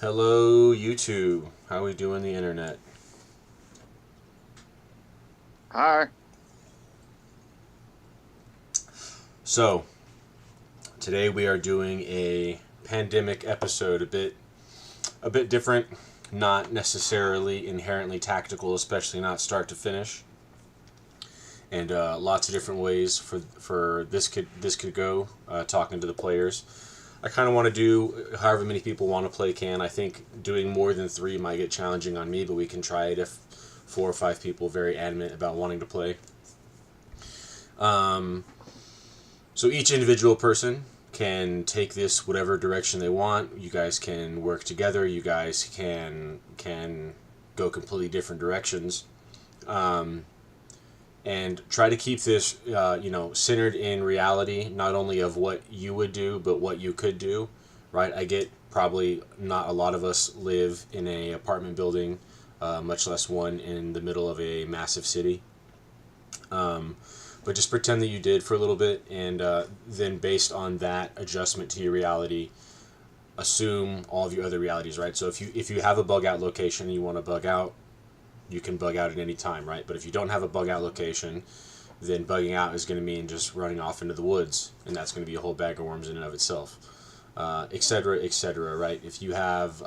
Hello, YouTube. How we doing the internet? Hi. So, today we are doing a pandemic episode, a bit different, not necessarily inherently tactical, especially not start to finish, and lots of different ways for this could go. Talking to the players, I kind of want to do however many people want to play can. I think doing more than three might get challenging on me, but we can try it if 4 or 5 people very adamant about wanting to play. Um, so each individual person can take this whatever direction they want. You guys can work together. You guys can go completely different directions, um, and try to keep this centered in reality, not only of what you would do, but what you could do. Right? I get probably not a lot of us live in a apartment building, much less one in the middle of a massive city. Um, but just pretend that you did for a little bit, and then based on that adjustment to your reality, assume all of your other realities, right? So if you have a bug out location and you want to bug out, you can bug out at any time, right? But if you don't have a bug out location, then bugging out is going to mean just running off into the woods, and that's going to be a whole bag of worms in and of itself, et cetera, right? If you have,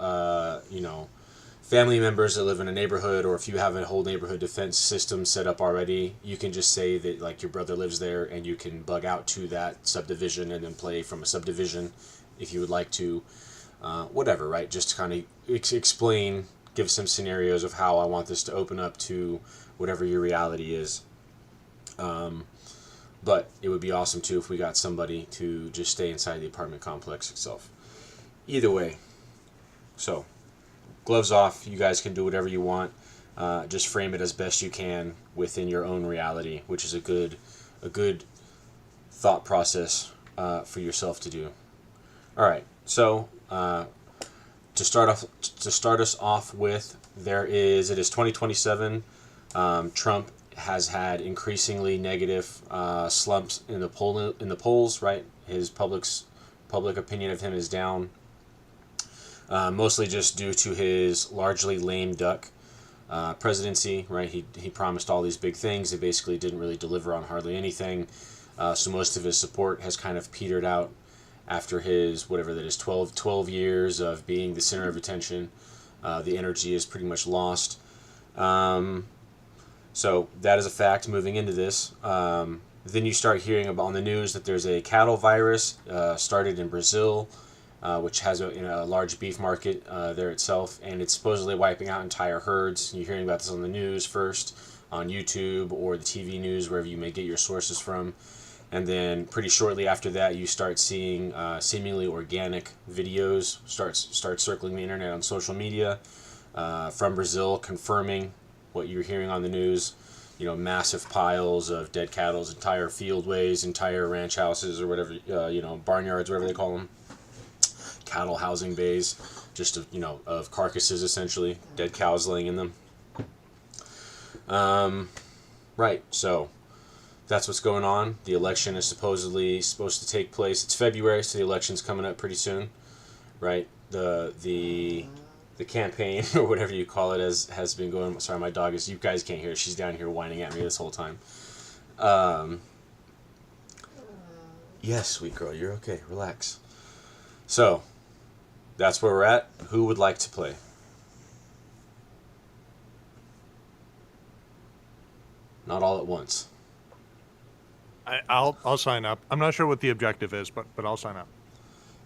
family members that live in a neighborhood, or if you have a whole neighborhood defense system set up already, you can just say that like your brother lives there, and you can bug out to that subdivision and then play from a subdivision if you would like to, whatever, right? Just to kind of explain, give some scenarios of how I want this to open up to whatever your reality is. Um, but it would be awesome too if we got somebody to just stay inside the apartment complex itself. Either way, so gloves off. You guys can do whatever you want. Just frame it as best you can within your own reality, which is a good thought process for yourself to do. All right. So to start us off with, it is 2027. Trump has had increasingly negative slumps in the polls. Right, his public opinion of him is down, mostly just due to his largely lame duck presidency. Right, he promised all these big things. He basically didn't really deliver on hardly anything. So most of his support has kind of petered out after his, whatever that is, 12 years of being the center of attention. The energy is pretty much lost. Um, so that is a fact moving into this. Then you start hearing about on the news that there's a cattle virus started in Brazil, which has a large beef market there itself, and it's supposedly wiping out entire herds. You're hearing about this on the news first, on YouTube or the TV news, wherever you may get your sources from. And then pretty shortly after that, you start seeing seemingly organic videos start circling the internet on social media from Brazil, confirming what you're hearing on the news. Massive piles of dead cattle, entire fieldways, entire ranch houses, or whatever, barnyards, whatever they call them, cattle housing bays, just of carcasses, essentially, dead cows laying in them. Right. So that's what's going on. The election is supposedly supposed to take place. It's February, so the election's coming up pretty soon, right? The campaign or whatever you call it has been going. Sorry, my dog is. You guys can't hear. She's down here whining at me this whole time. Um, yes, sweet girl, you're okay. Relax. So that's where we're at. Who would like to play? Not all at once. I'll sign up. I'm not sure what the objective is, but I'll sign up.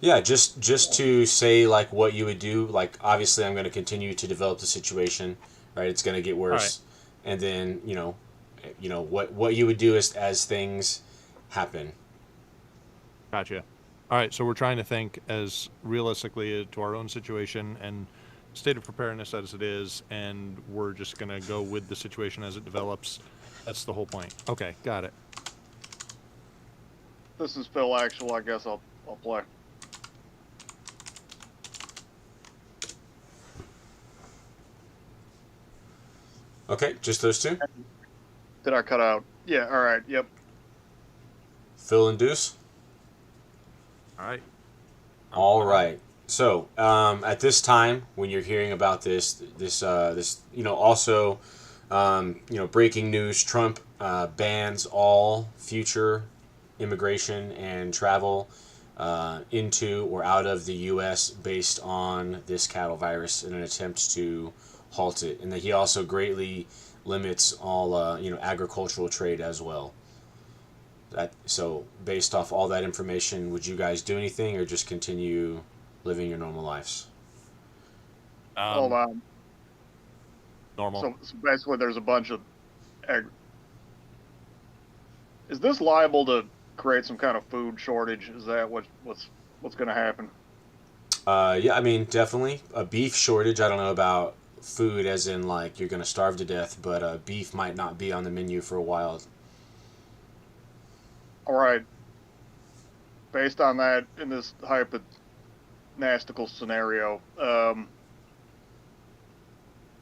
Yeah, just to say like what you would do. Like obviously, I'm going to continue to develop the situation. Right, it's going to get All right, worse, and then what you would do as things happen. gotcha. All right, so we're trying to think as realistically to our own situation and state of preparedness as it is, and we're just gonna go with the situation as it develops. That's the whole point. Okay, got it. This is Phil Actual. I guess I'll play. Okay, just those two. Did I cut out? Yeah, alright, yep. Phil and Deuce. All right, I'm All playing. right. So, at this time, when you're hearing about this, also, breaking news: Trump bans all future immigration and travel into or out of the U.S. based on this cattle virus in an attempt to halt it, and that he also greatly limits all, agricultural trade as well. So, based off all that information, would you guys do anything or just continue living your normal lives? Hold on. Normal. So basically, there's a bunch of. Is this liable to create some kind of food shortage? Is that what's going to happen? Yeah, I mean, definitely a beef shortage. I don't know about food, as in like you're gonna starve to death, but beef might not be on the menu for a while. All right. Based on that, in this hypothetical scenario,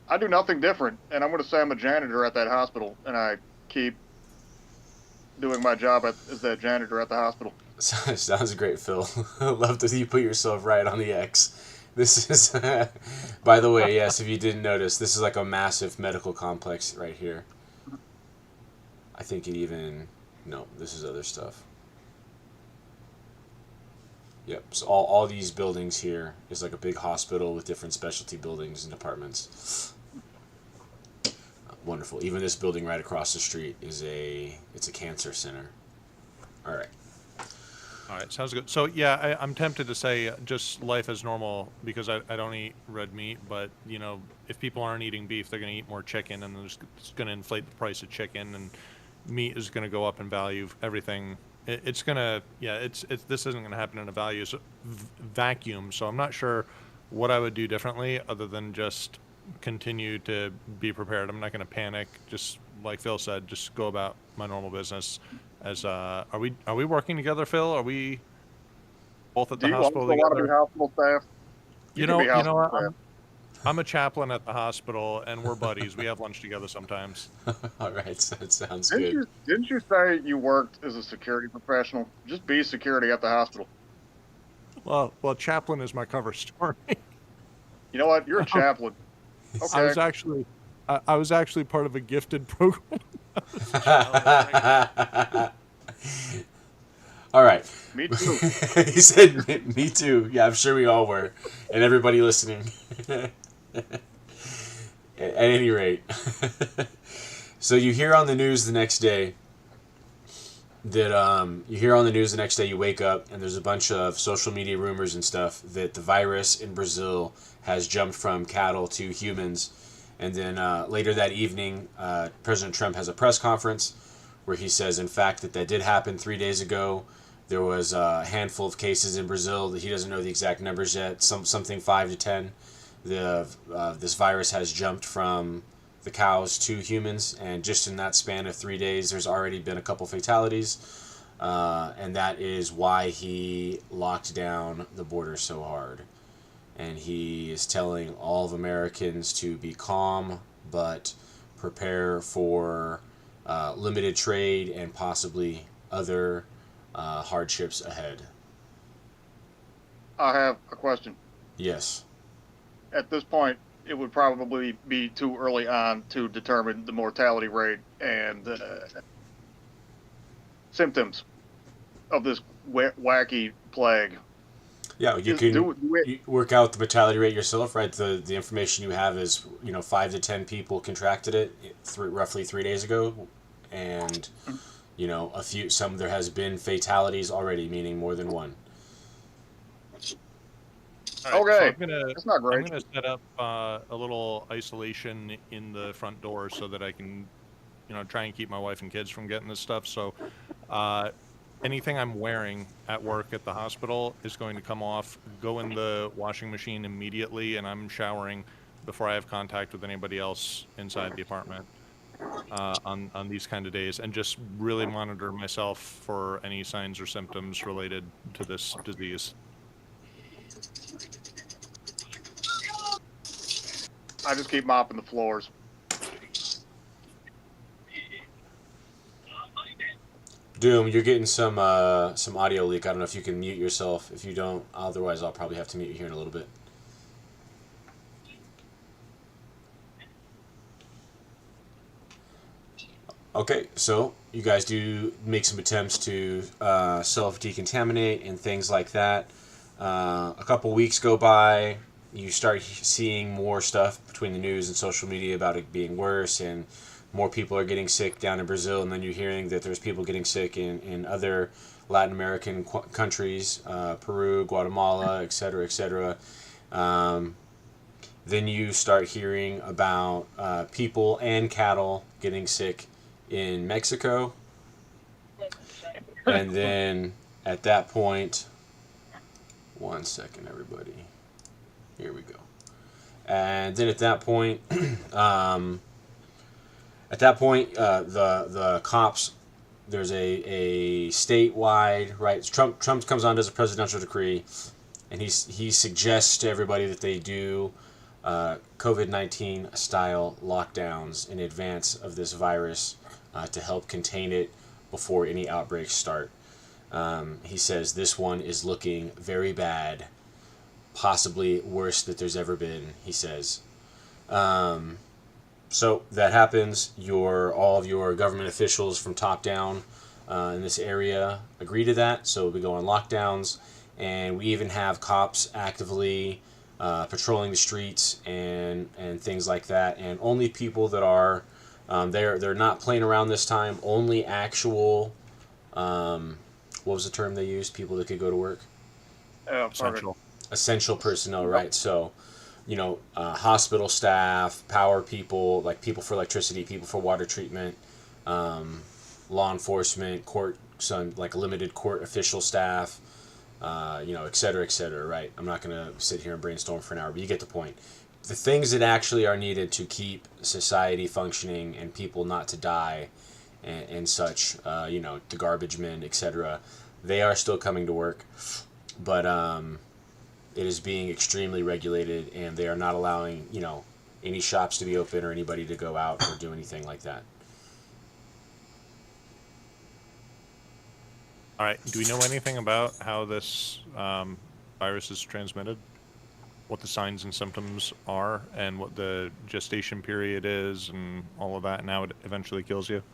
I do nothing different, and I'm going to say I'm a janitor at that hospital, and I keep doing my job as that janitor at the hospital. Sounds great, Phil. Love that you put yourself right on the X. This is, by the way, yes, if you didn't notice, this is like a massive medical complex right here. I think it even, no, this is other stuff. Yep, so all these buildings here is like a big hospital with different specialty buildings and departments. Wonderful. Even this building right across the street it's a cancer center. All right. All right, sounds good. So yeah, I'm tempted to say just life as normal because I don't eat red meat, but if people aren't eating beef, they're going to eat more chicken, and it's going to inflate the price of chicken, and meat is going to go up in value. Everything, it's going to, this isn't going to happen in a vacuum. So I'm not sure what I would do differently other than just continue to be prepared. I'm not going to panic. Just like Phil said, just go about my normal business. As are we working together, Phil? Are we both at the hospital Do you want to be together? hospital staff? You know what? I'm a chaplain at the hospital, and we're buddies. We have lunch together sometimes. All right, so it sounds Didn't good. you say you worked as a security professional? Just be security at the hospital. Well, chaplain is my cover story. You know what? You're a chaplain. Okay. I was actually part of a gifted program. All right. Me too. He said, "Me too." Yeah, I'm sure we all were, and everybody listening. At any rate, so you hear on the news the next day that you wake up and there's a bunch of social media rumors and stuff that the virus in Brazil has jumped from cattle to humans. And then later that evening, President Trump has a press conference where he says, in fact, that did happen 3 days ago. There was a handful of cases in Brazil that he doesn't know the exact numbers yet, something 5 to 10. This virus has jumped from the cows to humans, and just in that span of 3 days, there's already been a couple fatalities, and that is why he locked down the border so hard. And he is telling all of Americans to be calm, but prepare for limited trade and possibly other hardships ahead. I have a question. Yes. At this point, it would probably be too early on to determine the mortality rate and symptoms of this wacky plague. Yeah, you can work out the mortality rate yourself, right? The information you have is 5 to 10 people contracted it roughly 3 days ago, and there has been fatalities already, meaning more than one. Right, okay, so that's not great. I'm gonna set up a little isolation in the front door so that I can, try and keep my wife and kids from getting this stuff. So, anything I'm wearing at work at the hospital is going to come off, go in the washing machine immediately, and I'm showering before I have contact with anybody else inside the apartment on these kind of days, and just really monitor myself for any signs or symptoms related to this disease. I just keep mopping the floors. Doom, you're getting some audio leak. I don't know if you can mute yourself. If you don't, otherwise I'll probably have to mute you here in a little bit. Okay, so you guys do make some attempts to self-decontaminate and things like that. A couple weeks go by. You start seeing more stuff between the news and social media about it being worse, and more people are getting sick down in Brazil, and then you're hearing that there's people getting sick in other Latin American countries, Peru, Guatemala, etc., etc. Then you start hearing about people and cattle getting sick in Mexico. And then at that point, one second, everybody. Here we go. And then at that point, the cops, there's a statewide, right? Trump comes on, does a presidential decree, and he suggests to everybody that they do COVID-19 style lockdowns in advance of this virus to help contain it before any outbreaks start. He says this one is looking very bad, possibly worse that there's ever been, he says. So that happens. All of your government officials from top down in this area agree to that, so we go on lockdowns, and we even have cops actively patrolling the streets and things like that, and only people that are they're not playing around this time. Only actual what was the term they used? People that could go to work. Essential personnel, right? So, hospital staff, power people, like people for electricity, people for water treatment, law enforcement, court, some like limited court official staff, et cetera, right? I'm not going to sit here and brainstorm for an hour, but you get the point. The things that actually are needed to keep society functioning and people not to die and such, the garbage men, etc., they are still coming to work, but it is being extremely regulated, and they are not allowing, any shops to be open or anybody to go out or do anything like that. All right. Do we know anything about how this virus is transmitted? What the signs and symptoms are, and what the gestation period is, and all of that, and how it eventually kills you?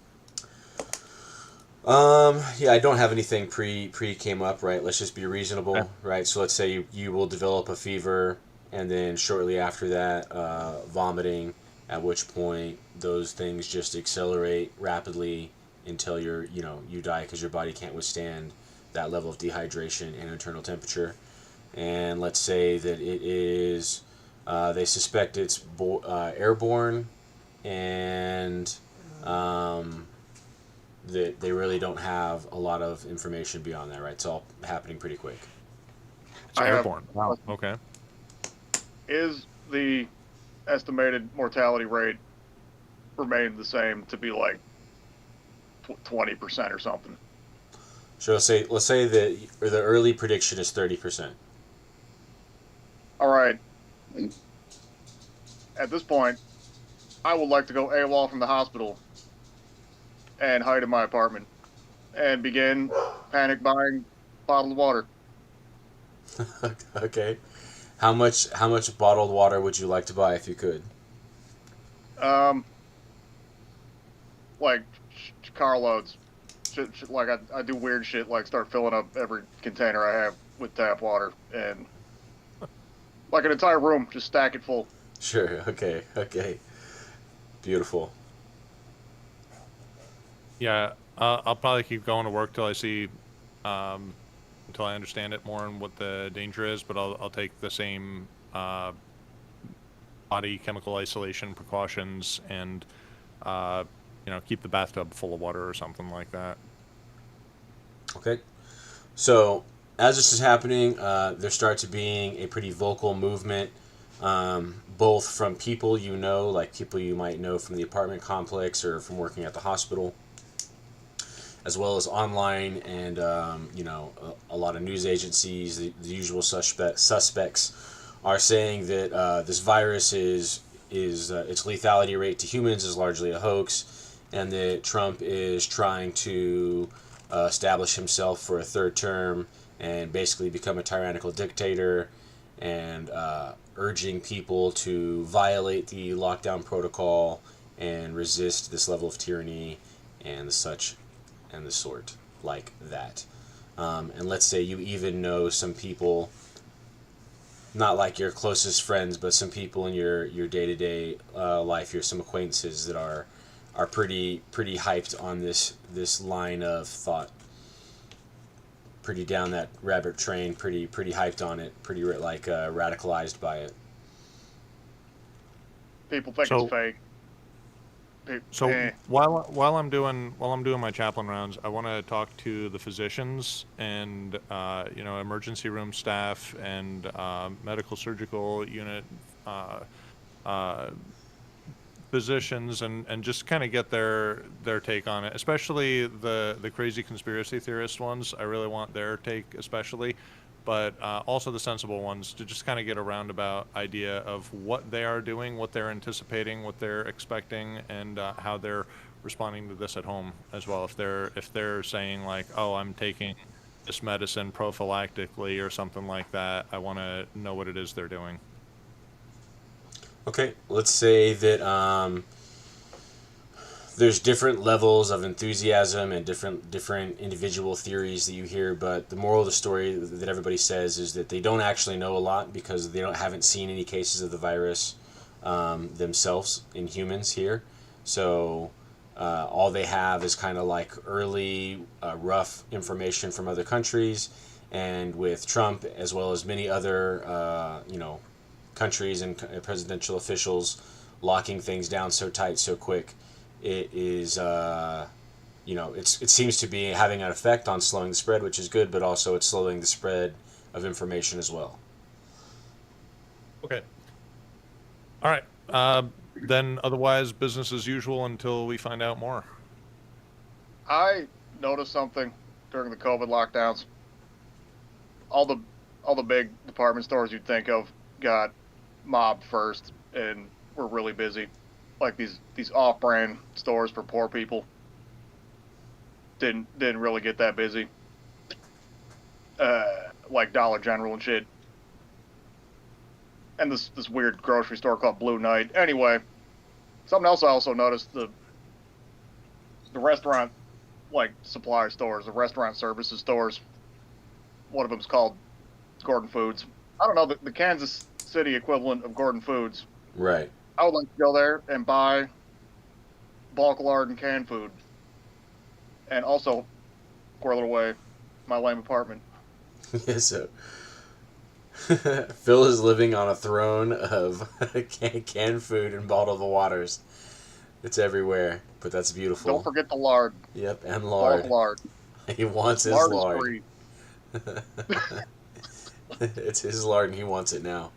Yeah, I don't have anything pre came up, right? Let's just be reasonable, Okay. right? So let's say you will develop a fever, and then shortly after that, vomiting, at which point those things just accelerate rapidly until you die because your body can't withstand that level of dehydration and internal temperature. And let's say that it is, they suspect it's airborne, and that they really don't have a lot of information beyond that, right? It's all happening pretty quick. It's airborne. Wow. Okay. Is the estimated mortality rate remain the same to be like 20% or something? So let's say that the early prediction is 30%. All right. At this point, I would like to go AWOL from the hospital and hide in my apartment and begin panic buying bottled water. Okay. How much bottled water would you like to buy if you could? Like carloads. Like I do weird shit, like start filling up every container I have with tap water, and like an entire room, just stack it full. Sure. Okay. Beautiful. Yeah, I'll probably keep going to work till I see, until I understand it more and what the danger is. But I'll take the same body chemical isolation precautions and keep the bathtub full of water or something like that. Okay. So as this is happening, there starts being a pretty vocal movement, both from people like people you might know from the apartment complex or from working at the hospital, as well as online and a lot of news agencies. The usual suspects are saying that this virus is its lethality rate to humans is largely a hoax, and that Trump is trying to establish himself for a third term and basically become a tyrannical dictator, and urging people to violate the lockdown protocol and resist this level of tyranny and the such and the sort like that. And let's say you even know some people, not like your closest friends, but some people in your day-to-day life, some acquaintances that are pretty hyped on this line of thought, pretty down that rabbit train, pretty hyped on it, pretty like radicalized by it. People think So- it's fake. So Eh. while I'm doing my chaplain rounds, I want to talk to the physicians and emergency room staff and medical surgical unit physicians and just kind of get their take on it, especially the crazy conspiracy theorist ones. I really want their take, especially, but also the sensible ones, to just kind of get a roundabout idea of what they are doing, what they're anticipating, what they're expecting, and how they're responding to this at home as well. If they're saying like, oh, I'm taking this medicine prophylactically or something like that, I want to know what it is they're doing. Okay, let's say that there's different levels of enthusiasm and different individual theories that you hear, but the moral of the story that everybody says is that they don't actually know a lot because they haven't seen any cases of the virus themselves in humans here. So all they have is kind of like early rough information from other countries, and with Trump as well as many other countries and presidential officials locking things down so tight so quick, it is it seems to be having an effect on slowing the spread, which is good, but also it's slowing the spread of information as well. Okay. All right. Then otherwise business as usual until we find out more. I noticed something during the COVID lockdowns. All the big department stores you'd think of got mobbed first and were really busy. Like these off-brand stores for poor people didn't really get that busy. Like Dollar General and shit. And this weird grocery store called Blue Knight. Anyway, something else I also noticed, the restaurant like supply stores, the restaurant services stores. One of them's called Gordon Foods. I don't know, the Kansas City equivalent of Gordon Foods. Right. I would like to go there and buy bulk lard and canned food. And also squirrel it away my lame apartment. Yeah, so Phil is living on a throne of canned food and bottled waters. It's everywhere, but that's beautiful. Don't forget the lard. Yep, and lard. Bulk lard. He wants his Lard lard. is free. It's his lard and he wants it now.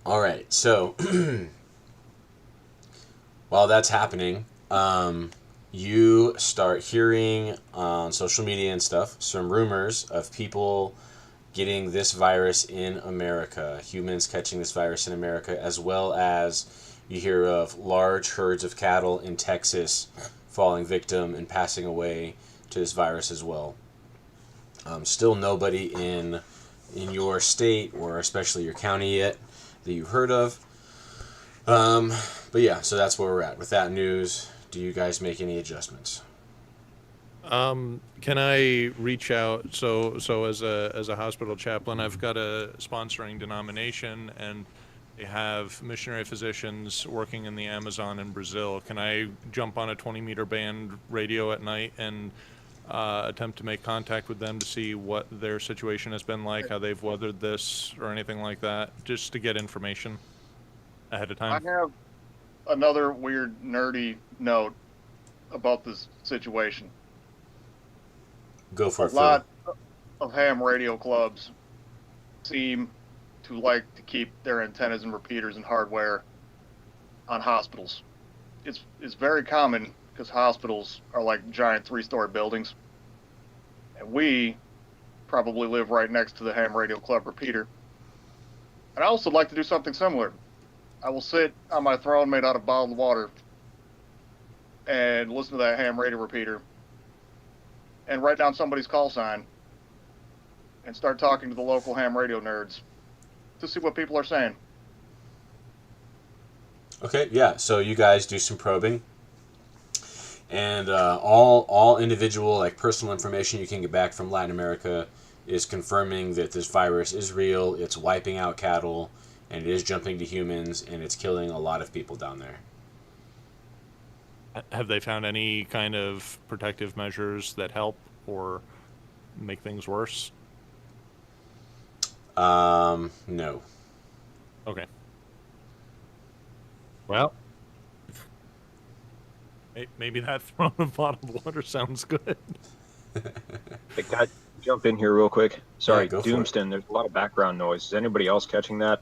All right, so while that's happening, you start hearing on social media and stuff some rumors of people getting this virus in America, humans catching this virus in America, as well as you hear of large herds of cattle in Texas falling victim and passing away to this virus as well. Still nobody in your state or especially your county yet that you've heard of. But yeah, so that's where we're at. With that news, do you guys make any adjustments? Can I reach out? So as a hospital chaplain, I've got a sponsoring denomination, and they have missionary physicians working in the Amazon in Brazil. Can I jump on a 20-meter band radio at night and attempt to make contact with them to see what their situation has been like, how they've weathered this, or anything like that, just to get information ahead of time? I have another weird nerdy note about this situation. Go for A it, Phil. lot of ham radio clubs seem to like to keep their antennas and repeaters and hardware on hospitals. It's very common because hospitals are like giant 3-story buildings, and we probably live right next to the ham radio club repeater. And I also like to do something similar. I will sit on my throne made out of bottled water and listen to that ham radio repeater and write down somebody's call sign and start talking to the local ham radio nerds to see what people are saying. Okay, yeah. So you guys do some probing, and all individual like personal information you can get back from Latin America is confirming that this virus is real. It's wiping out cattle, and it is jumping to humans, and it's killing a lot of people down there. Have they found any kind of protective measures that help or make things worse? No. Okay. Well, maybe that throwing a pot of water sounds good. Hey, can I jump in here real quick? Sorry, Yeah, go for it. Doomston, there's a lot of background noise. Is anybody else catching that?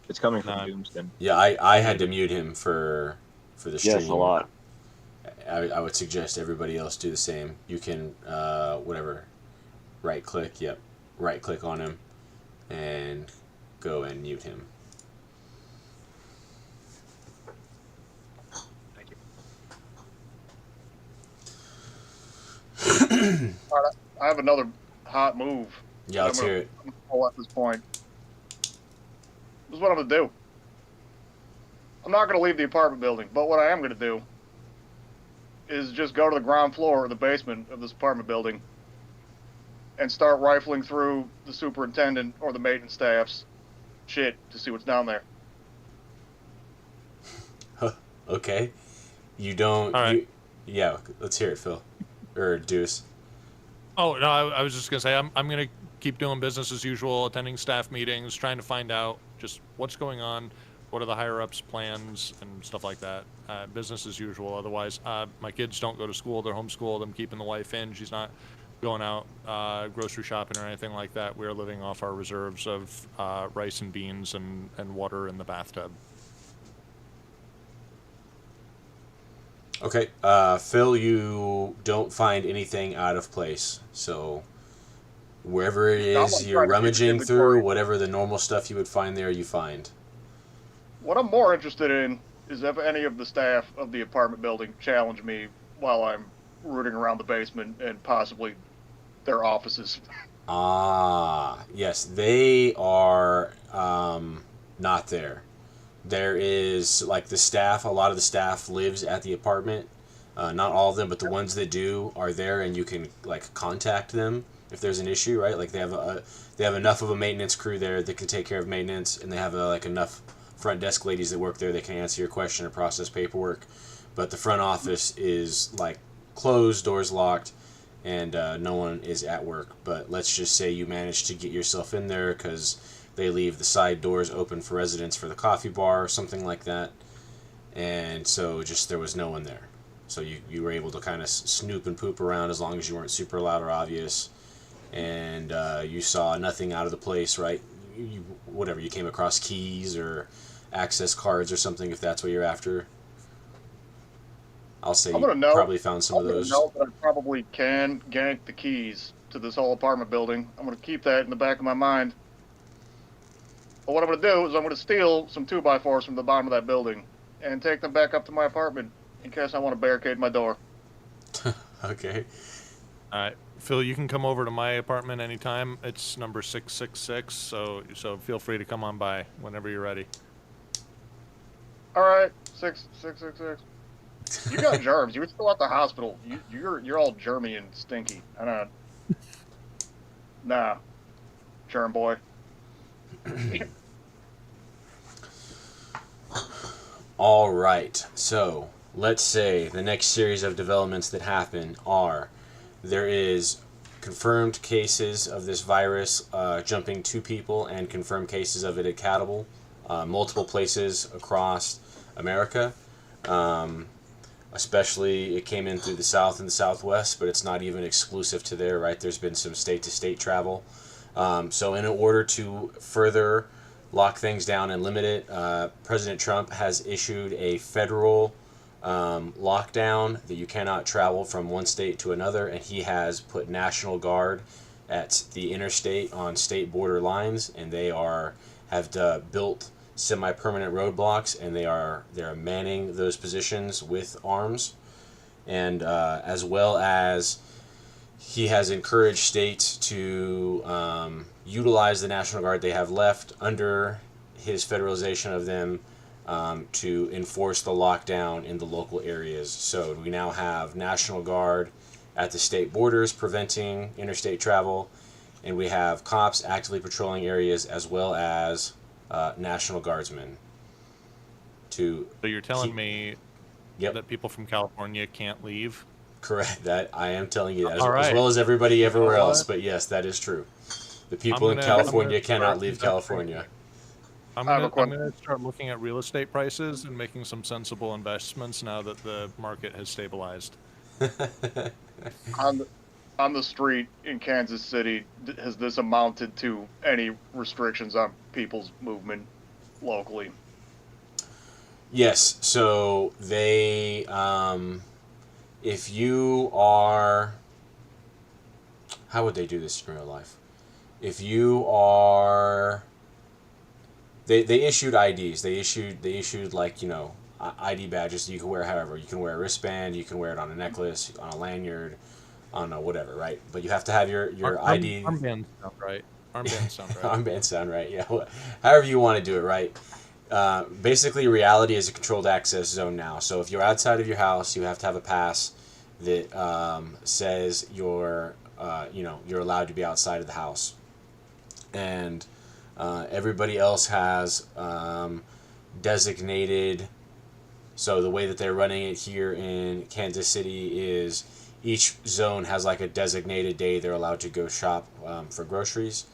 It's coming from No. Doomston. Yeah, I had to mute him for the stream. Yes, a lot. I would suggest everybody else do the same. You can right click on him and go and mute him. Thank you. All right, I have another hot move. Yeah, let's hear it. I'm gonna pull at this point. This is what I'm gonna do. I'm not gonna leave the apartment building, but what I am gonna do is just go to the ground floor or the basement of this apartment building and start rifling through the superintendent or the maintenance staff's shit to see what's down there. Okay. You don't. All right. Yeah, let's hear it, Phil. Or Deuce. Oh, no, I was just going to say, I'm going to keep doing business as usual, attending staff meetings, trying to find out just what's going on, what are the higher-ups' plans, and stuff like that. Business as usual. Otherwise, my kids don't go to school. They're homeschooled. I'm keeping the wife in. She's not going out grocery shopping or anything like that. We're living off our reserves of rice and beans and water in the bathtub. Okay. Phil, you don't find anything out of place. So wherever it I'm is trying you're to keep rummaging inventory. through, whatever the normal stuff you would find there, you find. What I'm more interested in is if any of the staff of the apartment building challenge me while I'm rooting around the basement and possibly their offices. Ah, yes, they are not there. There is, like, the staff, a lot of the staff lives at the apartment. Not all of them, but the ones that do are there, and you can, like, contact them if there's an issue, right? Like, they have enough of a maintenance crew there that can take care of maintenance, and they have, like, enough front desk ladies that work there that can answer your question or process paperwork. But the front office is, like, closed, doors locked, and no one is at work. But let's just say you managed to get yourself in there because they leave the side doors open for residents for the coffee bar or something like that. And so just there was no one there. So you were able to kind of snoop and poop around as long as you weren't super loud or obvious. And you saw nothing out of the place, right? Whatever, you came across keys or access cards or something if that's what you're after. I'll say I'm you gonna know. probably found some of those. I know that I probably can gank the keys to this whole apartment building. I'm going to keep that in the back of my mind. But what I'm going to do is I'm going to steal some 2x4s from the bottom of that building and take them back up to my apartment in case I want to barricade my door. Okay. All right, Phil, you can come over to my apartment anytime. It's number 666, so feel free to come on by whenever you're ready. All right, 666. You got germs. You were still at the hospital. You're all germy and stinky. I don't. Nah, germ boy. All right. So let's say the next series of developments that happen are there is confirmed cases of this virus jumping to people and confirmed cases of it at cattle, multiple places across America. Especially it came in through the South and the Southwest, but it's not even exclusive to there, right? There's been some state-to-state travel. So in order to further lock things down and limit it, President Trump has issued a federal lockdown that you cannot travel from one state to another, and he has put National Guard at the interstate on state border lines, and they have built semi-permanent roadblocks, and they're manning those positions with arms. and as well as he has encouraged states to utilize the National Guard they have left under his federalization of them to enforce the lockdown in the local areas. So we now have National Guard at the state borders preventing interstate travel, and we have cops actively patrolling areas as well as National Guardsmen. So you're telling me Yep. that people from California can't leave? Correct. That I am telling you that, All as right. well as everybody everywhere else. What? But yes, that is true. The people in California cannot leave California. I'm gonna start looking at real estate prices and making some sensible investments now that the market has stabilized. On the street in Kansas City, has this amounted to any restrictions on people's movement locally? Yes. So they, if you are, how would they do this in real life? If you are, they issued IDs. They issued like, you know, ID badges that you can wear however. You can wear a wristband. You can wear it on a necklace, on a lanyard, on a whatever, right? But you have to have your ID. Armbands sound right. Armbands sound right. Armbands sound right. Yeah. However you want to do it, right? Basically, reality is a controlled access zone now. So if you're outside of your house, you have to have a pass that says you're allowed to be outside of the house, and everybody else has designated. So the way that they're running it here in Kansas City is each zone has like a designated day they're allowed to go shop for groceries.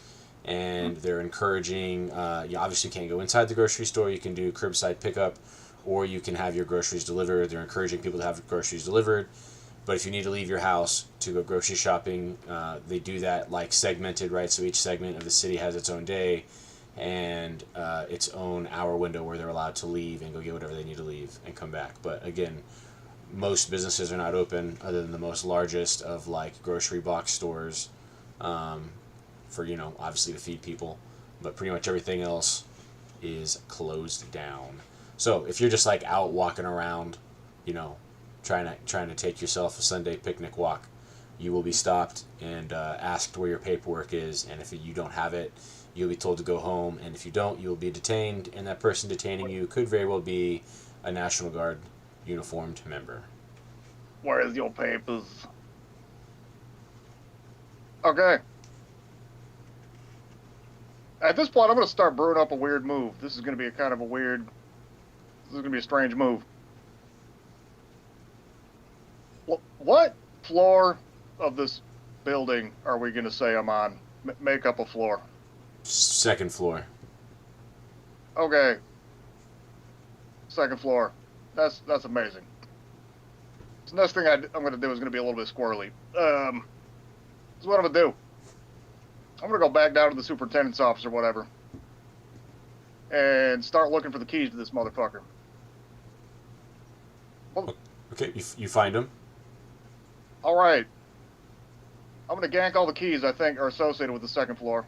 And they're encouraging, you obviously can't go inside the grocery store. You can do curbside pickup, or you can have your groceries delivered. They're encouraging people to have groceries delivered. But if you need to leave your house to go grocery shopping, they do that like segmented, right? So each segment of the city has its own day and its own hour window where they're allowed to leave and go get whatever they need to leave and come back. But again, most businesses are not open other than the most largest of like grocery box stores. For, you know, obviously to feed people, but pretty much everything else is closed down. So if you're just like out walking around, you know, trying to take yourself a Sunday picnic walk, you will be stopped and asked where your paperwork is, and if you don't have it, you'll be told to go home, and if you don't, you'll be detained, and that person detaining you could very well be a National Guard uniformed member. Where's your papers? Okay. At this point, I'm going to start brewing up a weird move. This is going to be this is going to be a strange move. What floor of this building are we going to say I'm on? Make up a floor. Second floor. Okay. Second floor. That's amazing. So the next thing I'm going to do is going to be a little bit squirrely. This is what I'm going to do. I'm going to go back down to the superintendent's office or whatever and start looking for the keys to this motherfucker. Well, Okay, you find them. all right. I'm going to gank all the keys I think are associated with the second floor.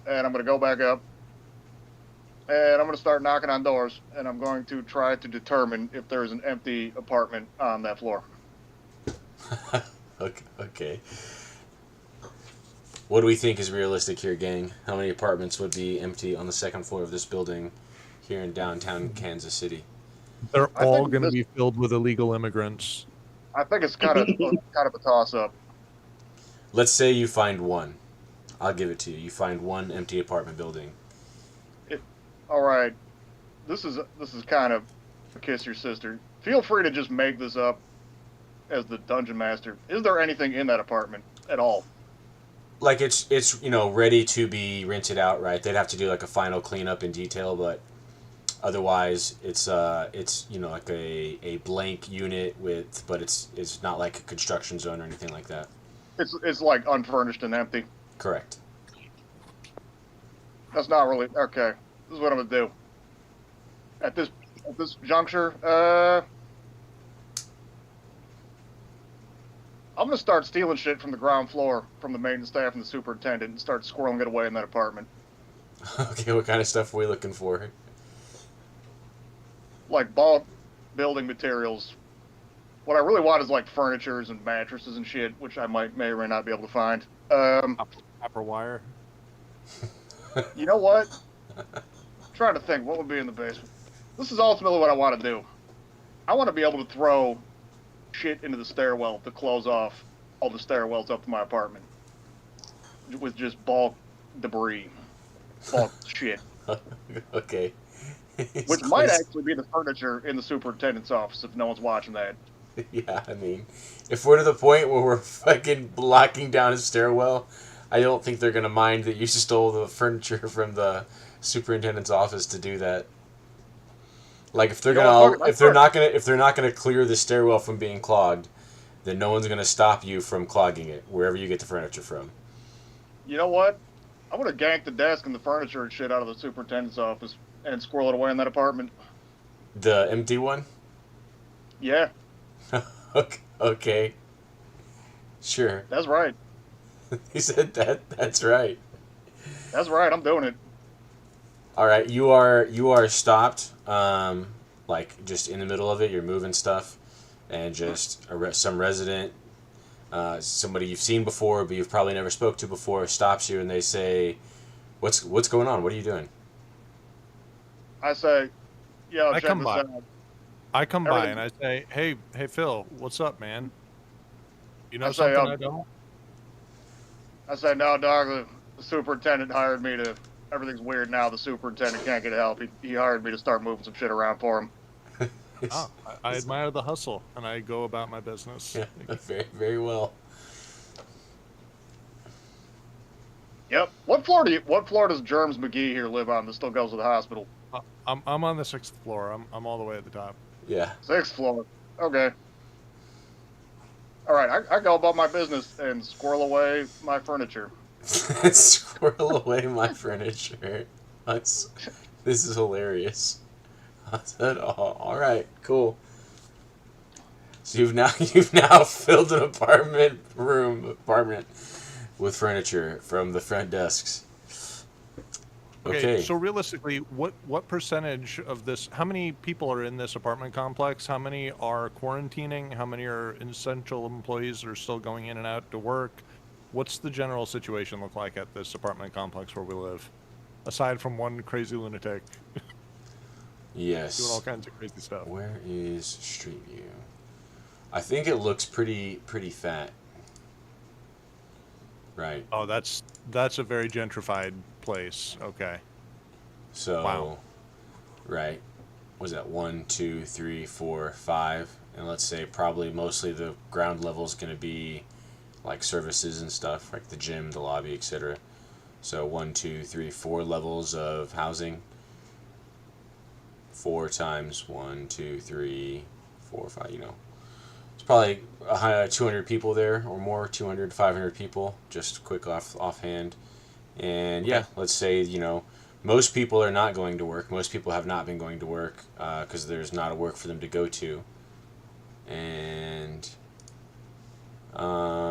And I'm going to go back up. And I'm going to start knocking on doors. And I'm going to try to determine if there's an empty apartment on that floor. Okay. What do we think is realistic here, gang? How many apartments would be empty on the second floor of this building here in downtown Kansas City? They're all going to be filled with illegal immigrants. I think it's kind of a toss-up. Let's say you find one. I'll give it to you. You find one empty apartment building. All right. This is kind of a kiss your sister. Feel free to just make this up as the dungeon master. Is there anything in that apartment at all? Like it's ready to be rented out, right? They'd have to do like a final cleanup in detail, but otherwise it's like a blank unit but it's not like a construction zone or anything like that. It's like unfurnished and empty. Correct. That's not really okay. This is what I'm gonna do. At this juncture, I'm gonna start stealing shit from the ground floor from the maintenance staff and the superintendent and start squirreling it away in that apartment. Okay, what kind of stuff are we looking for? Like bulk building materials, what I really want is like furnitures and mattresses and shit, which I may or may not be able to find. Copper wire. You know what? I'm trying to think what would be in the basement. This is ultimately what I want to do. I want to be able to throw shit into the stairwell to close off all the stairwells up to my apartment with just bulk debris, bulk shit. Okay. Which might actually be the furniture in the superintendent's office if no one's watching that. Yeah, I mean, if we're to the point where we're fucking blocking down a stairwell, I don't think they're gonna mind that you stole the furniture from the superintendent's office to do that. Like if they're if they're not gonna clear the stairwell from being clogged, then no one's gonna stop you from clogging it wherever you get the furniture from. You know what? I would have ganked the desk and the furniture and shit out of the superintendent's office and squirrel it away in that apartment. The empty one? Yeah. Okay. Sure. That's right. He said that. That's right. That's right. I'm doing it. All right. You are stopped. Like just in the middle of it, you're moving stuff, and just some resident, somebody you've seen before but you've probably never spoke to before, stops you and they say, "What's going on? What are you doing?" I say, "Yo, check this out." I come by and I say, hey, Phil, what's up, man? You know something I don't? I say, no, dog, the superintendent hired me to, everything's weird now, the superintendent can't get help. He hired me to start moving some shit around for him. I admire the hustle, and I go about my business. Yeah, very, very well. Yep. What floor does Germs McGee here live on that still goes to the hospital? I'm on the 6th floor. I'm all the way at the top. Yeah. 6th floor. Okay. All right, I go about my business and squirrel away my furniture. Squirrel away my furniture. This is hilarious. All right, cool. So you've now filled an apartment with furniture from the front desks. Okay. So realistically, what percentage of this? How many people are in this apartment complex? How many are quarantining? How many are essential employees that are still going in and out to work? What's the general situation look like at this apartment complex where we live, aside from one crazy lunatic? Yes. Doing all kinds of crazy stuff. Where is Street View? I think it looks pretty fat. Right. Oh, that's a very gentrified place. Okay. So, wow. Right. Was that 1, 2, 3, 4, 5? And let's say probably mostly the ground level is going to be like services and stuff, like the gym, the lobby, etc. So 1, 2, 3, 4 levels of housing. 4 times 1, 2, 3, 4, 5. It's probably 200 people there or more, 200, 500 people, just quick offhand. And yeah, let's say, most people are not going to work. Most people have not been going to work because there's not a work for them to go to. And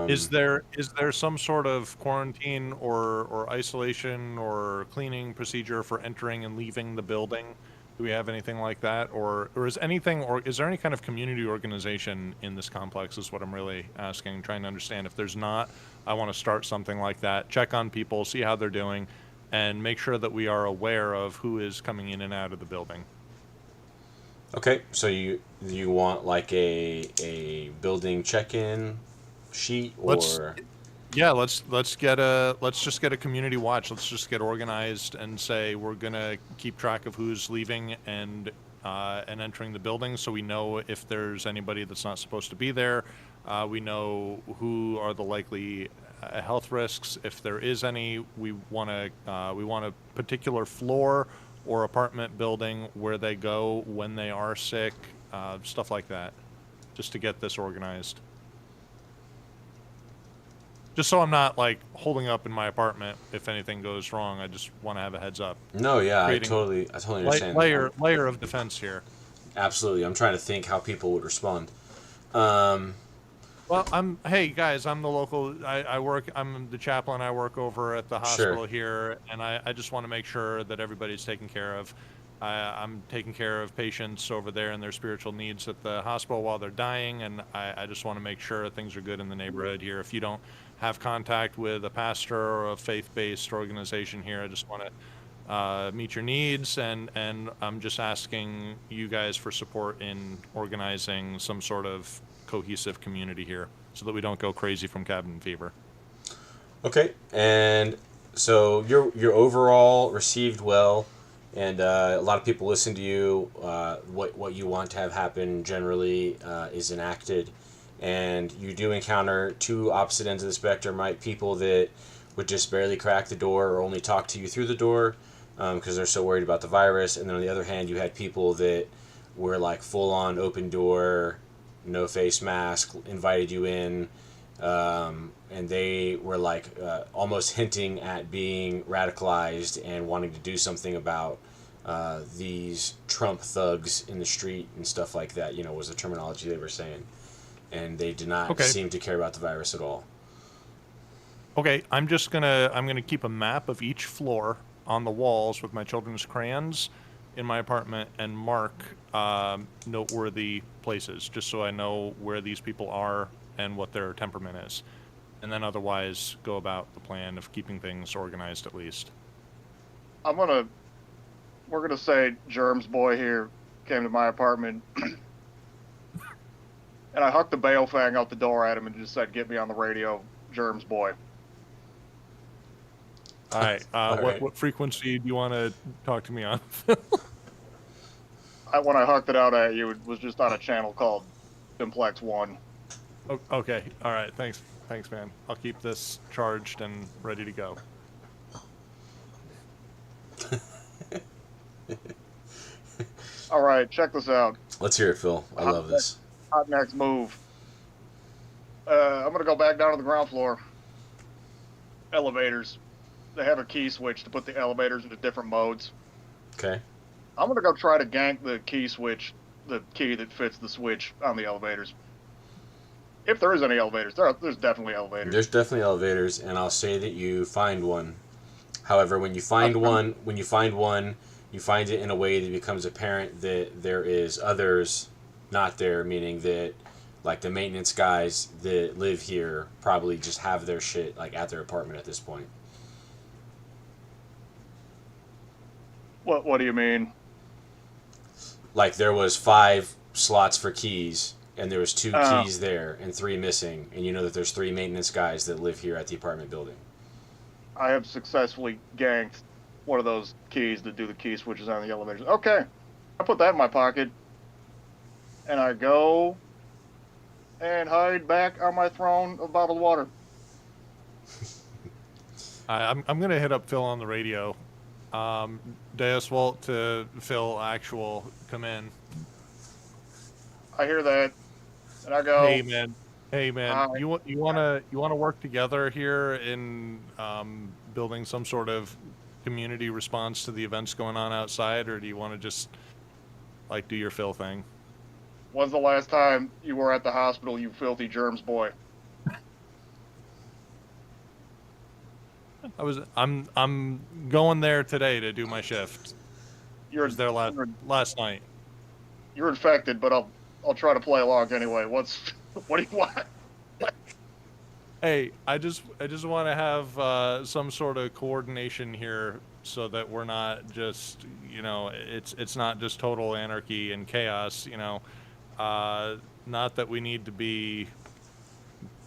is there some sort of quarantine or isolation or cleaning procedure for entering and leaving the building? Do we have anything like that, or is there any kind of community organization in this complex? Is what I'm really asking, trying to understand. If there's not, I want to start something like that. Check on people, see how they're doing, and make sure that we are aware of who is coming in and out of the building. Okay, so you want a building check-in sheet or? Let's just get a community watch. Let's just get organized and say we're gonna keep track of who's leaving and entering the building, so we know if there's anybody that's not supposed to be there. We know who are the likely health risks. If there is any, we want a particular floor or apartment building where they go when they are sick, stuff like that, just to get this organized. Just so I'm not holding up in my apartment if anything goes wrong. I just want to have a heads up. No, yeah, I totally understand. Layer of defense here. Absolutely, I'm trying to think how people would respond. Well, hey guys, I'm the local. I'm the chaplain. I work over at the hospital here, and I just want to make sure that everybody's taken care of. I'm taking care of patients over there and their spiritual needs at the hospital while they're dying, and I just want to make sure things are good in the neighborhood here. If you don't have contact with a pastor or a faith-based organization here, I just want to meet your needs, and I'm just asking you guys for support in organizing some sort of cohesive community here so that we don't go crazy from cabin fever. Okay, and so you're overall received well, and a lot of people listen to you. What you want to have happen generally is enacted, and you do encounter two opposite ends of the spectrum, right? People that would just barely crack the door or only talk to you through the door because they're so worried about the virus, and then on the other hand, you had people that were like full on open door, no face mask, invited you in. And they were like almost hinting at being radicalized and wanting to do something about these Trump thugs in the street and stuff like that, was the terminology they were saying. And they did not seem to care about the virus at all. Okay, I'm gonna keep a map of each floor on the walls with my children's crayons in my apartment and mark noteworthy places, just so I know where these people are and what their temperament is, and then otherwise go about the plan of keeping things organized at least. We're gonna say Germs Boy here came to my apartment, and I hucked the bail fang out the door at him and just said, "Get me on the radio, Germs Boy." All right. right. What frequency do you want to talk to me on? When I hucked it out at you, it was just on a channel called Simplex 1. Okay. All right. Thanks, man. I'll keep this charged and ready to go. All right, check this out. Let's hear it, Phil. I love this. Hot next move. I'm gonna go back down to the ground floor. Elevators. They have a key switch to put the elevators into different modes. Okay. I'm gonna go try to gank the key switch, the key that fits the switch on the elevators. If there is any elevators, there's definitely elevators. There's definitely elevators, and I'll say that you find one. However, when you find one, you find it in a way that it becomes apparent that there is others not there, meaning that like the maintenance guys that live here probably just have their shit like at their apartment at this point. What do you mean? Like there was 5 slots for keys, and there was 2 keys there and 3 missing, and you know that there's 3 maintenance guys that live here at the apartment building. I have successfully ganked one of those keys that do the key switches on the elevators. Okay, I put that in my pocket, and I go and hide back on my throne of bottled water. I'm gonna hit up Phil on the radio. Deus Volt to Phil Actual, come in. I hear that, and I go, Hey man, you wanna work together here in building some sort of community response to the events going on outside, or do you want to just like do your Phil thing? When's the last time you were at the hospital, you filthy Germs Boy? I'm going there today to do my shift. I was there last night. You're infected, but I'll try to play along anyway. What do you want? Hey, I just want to have some sort of coordination here so that we're not just, it's not just total anarchy and chaos, not that we need to be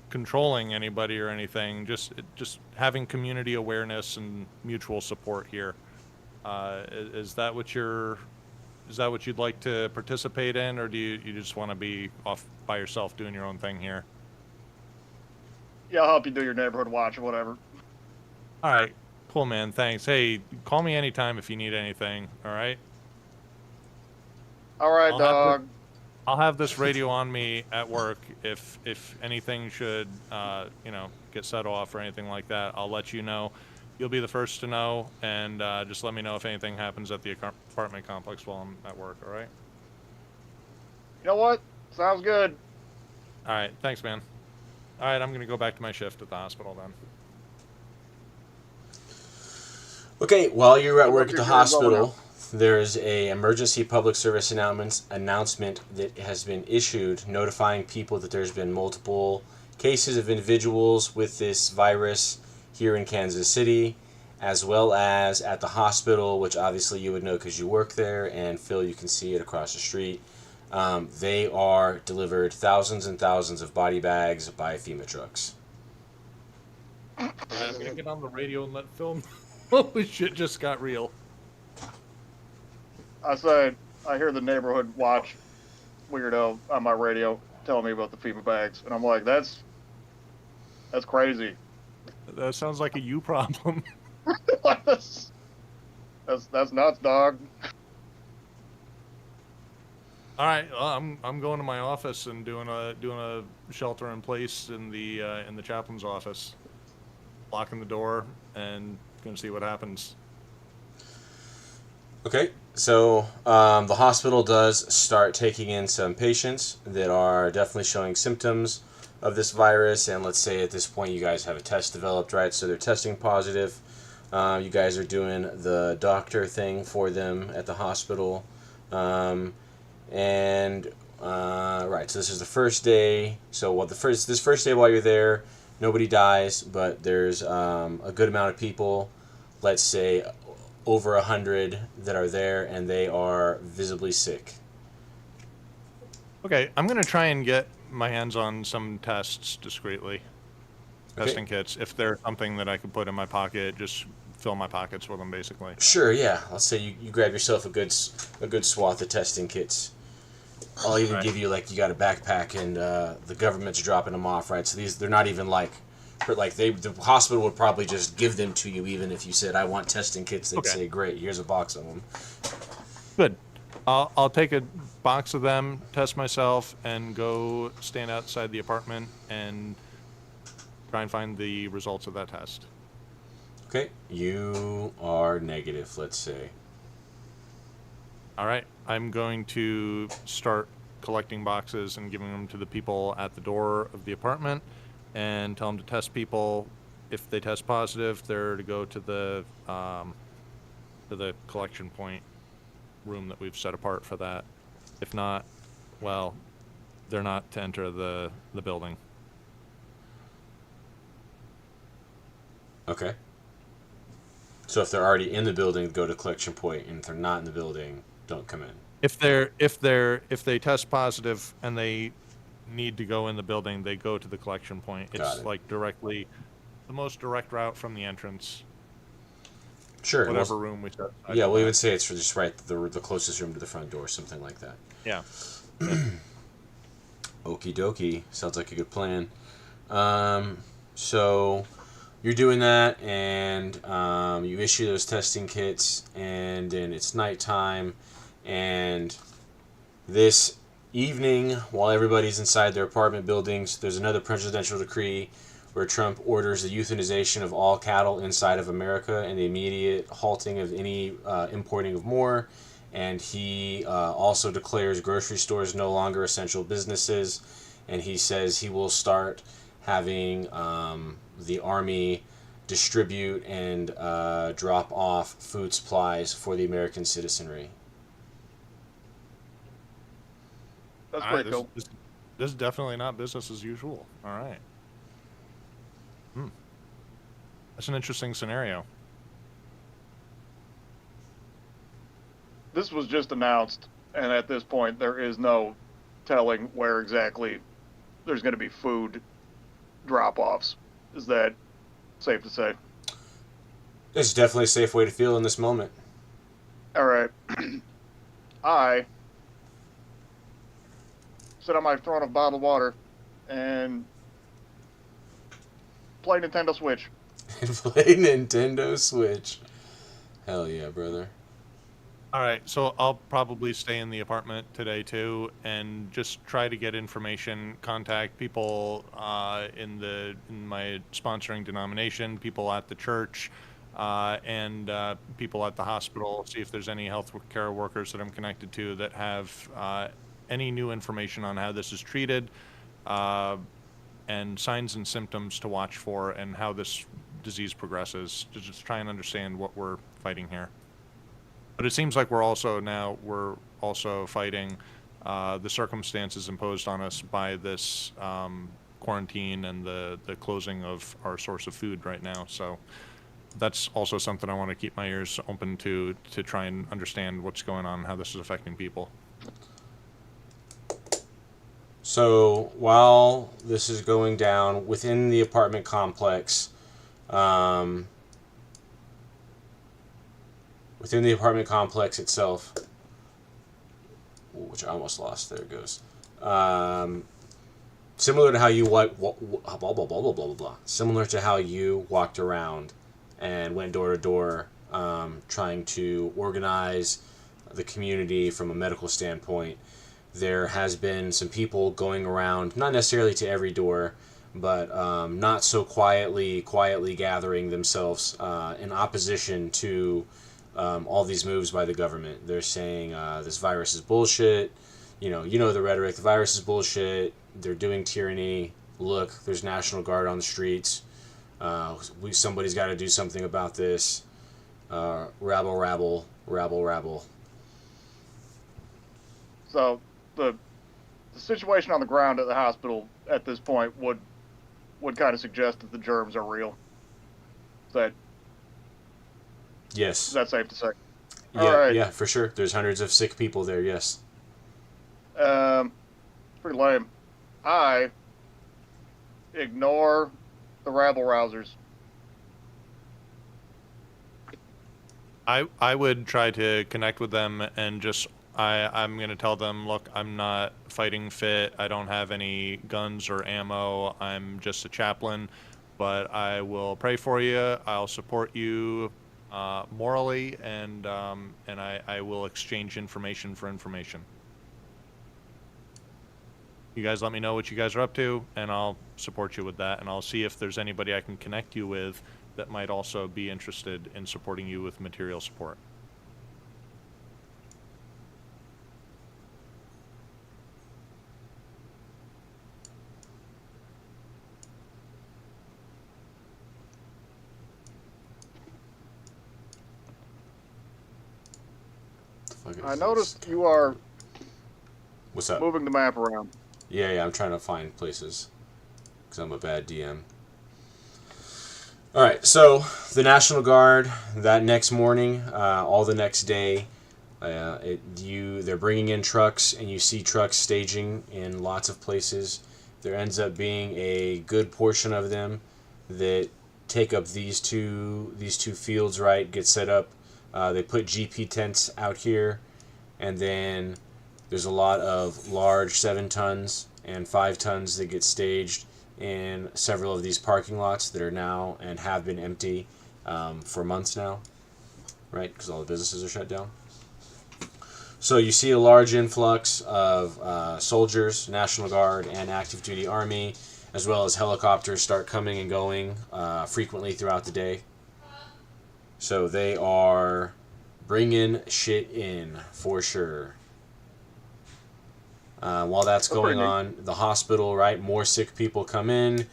controlling anybody or anything, just having community awareness and mutual support here. Is that what you'd like to participate in, or do you just want to be off by yourself doing your own thing here? Yeah, I'll help you do your neighborhood watch or whatever. All right, cool, man. Thanks. Hey, call me anytime if you need anything. All right. All right, dog. I'll have this radio on me at work. If anything should, get set off or anything like that, I'll let you know. You'll be the first to know, and just let me know if anything happens at the apartment complex while I'm at work. All right. You know what? Sounds good. All right. Thanks, man. All right, I'm going to go back to my shift at the hospital then. Okay, while you're at work at the hospital, there's a emergency public service announcement that has been issued notifying people that there's been multiple cases of individuals with this virus here in Kansas City, as well as at the hospital, which obviously you would know because you work there, and Phil, you can see it across the street. They are delivered thousands and thousands of body bags by FEMA trucks. I'm gonna get on the radio and let Phil. Holy shit! Just got real. I said, I hear the neighborhood watch weirdo on my radio telling me about the FEMA bags, and I'm like, that's crazy. That sounds like a you problem. that's nuts, dog. All right, I'm going to my office and doing a shelter in place in the chaplain's office, locking the door and gonna see what happens. Okay, so the hospital does start taking in some patients that are definitely showing symptoms of this virus, and let's say at this point you guys have a test developed, right? So they're testing positive. You guys are doing the doctor thing for them at the hospital, right. So this is the first day. So this first day while you're there, nobody dies, but there's a good amount of people. Let's say over 100 that are there, and they are visibly sick. Okay, I'm gonna try and get my hands on some tests discreetly. Testing kits, if there's something that I could put in my pocket, just fill my pockets with them, basically. Sure, yeah. Let's say you grab yourself a good swath of testing kits. I'll even give you, like, you got a backpack, and the government's dropping them off, right? So they're not even the hospital would probably just give them to you, even if you said, I want testing kits. They'd say, great, here's a box of them. Good. I'll take a box of them, test myself, and go stand outside the apartment and try and find the results of that test. Okay, you are negative, let's say. All right, I'm going to start collecting boxes and giving them to the people at the door of the apartment and tell them to test people. If they test positive, they're to go to the collection point room that we've set apart for that. If not, well, they're not to enter the building. Okay. So if they're already in the building, go to collection point, and if they're not in the building, don't come in. If they test positive and they need to go in the building, they go to the collection point. It's like directly the most direct route from the entrance. Sure. Whatever room we set. Yeah, we'll even say it's for just right the closest room to the front door, something like that. Yeah. Okie dokie. Sounds like a good plan. So you're doing that, and you issue those testing kits, and then it's nighttime, and this evening, while everybody's inside their apartment buildings, there's another presidential decree where Trump orders the euthanization of all cattle inside of America and the immediate halting of any importing of more. And he also declares grocery stores no longer essential businesses. And he says he will start having the Army distribute and drop off food supplies for the American citizenry. That's pretty cool. This is definitely not business as usual. All right. That's an interesting scenario. This was just announced, and at this point, there is no telling where exactly there's going to be food drop-offs. Is that safe to say? It's definitely a safe way to feel in this moment. All right. I sit on my throne of bottled water and play Nintendo Switch. Play Nintendo Switch. Hell yeah, brother. All right, so I'll probably stay in the apartment today too, and just try to get information, contact people in my sponsoring denomination, people at the church, and people at the hospital. See if there's any health care workers that I'm connected to that have any new information on how this is treated, and signs and symptoms to watch for, and how this disease progresses. To just try and understand what we're fighting here. But it seems like we're also fighting the circumstances imposed on us by this quarantine and the closing of our source of food right now. So that's also something I want to keep my ears open to try and understand what's going on and how this is affecting people. So while this is going down within the apartment complex, within the apartment complex itself, which I almost lost. There it goes. Similar to how you blah blah blah blah blah blah blah. Similar to how you walked around and went door to door, trying to organize the community from a medical standpoint. There has been some people going around, not necessarily to every door, but not so quietly gathering themselves in opposition to all these moves by the government. They're saying this virus is bullshit. You know the rhetoric. The virus is bullshit. They're doing tyranny. Look, there's National Guard on the streets. Somebody's got to do something about this. Rabble, rabble, rabble, rabble. So the situation on the ground at the hospital at this point would kind of suggest that the germs are real. Yes. Is that safe to say? Yeah, All right. yeah, for sure. There's hundreds of sick people there. Yes. Pretty lame. I ignore the rabble rousers. I would try to connect with them and just I'm going to tell them, look, I'm not fighting fit. I don't have any guns or ammo. I'm just a chaplain, but I will pray for you. I'll support you morally, and I will exchange information for information. You guys let me know what you guys are up to, and I'll support you with that, and I'll see if there's anybody I can connect you with that might also be interested in supporting you with material support. I noticed you are What's up? moving the map around. Yeah, I'm trying to find places because I'm a bad DM. All right, so the National Guard that next morning, all the next day, they're bringing in trucks, and you see trucks staging in lots of places. There ends up being a good portion of them that take up these two fields. Right, get set up. They put GP tents out here, and then there's a lot of large 7 tons and 5 tons that get staged in several of these parking lots that are now and have been empty for months now, right? Because all the businesses are shut down. So you see a large influx of soldiers, National Guard, and active duty Army, as well as helicopters start coming and going frequently throughout the day. So they are bringing shit in for sure. While that's going on, the hospital, right, more sick people come in,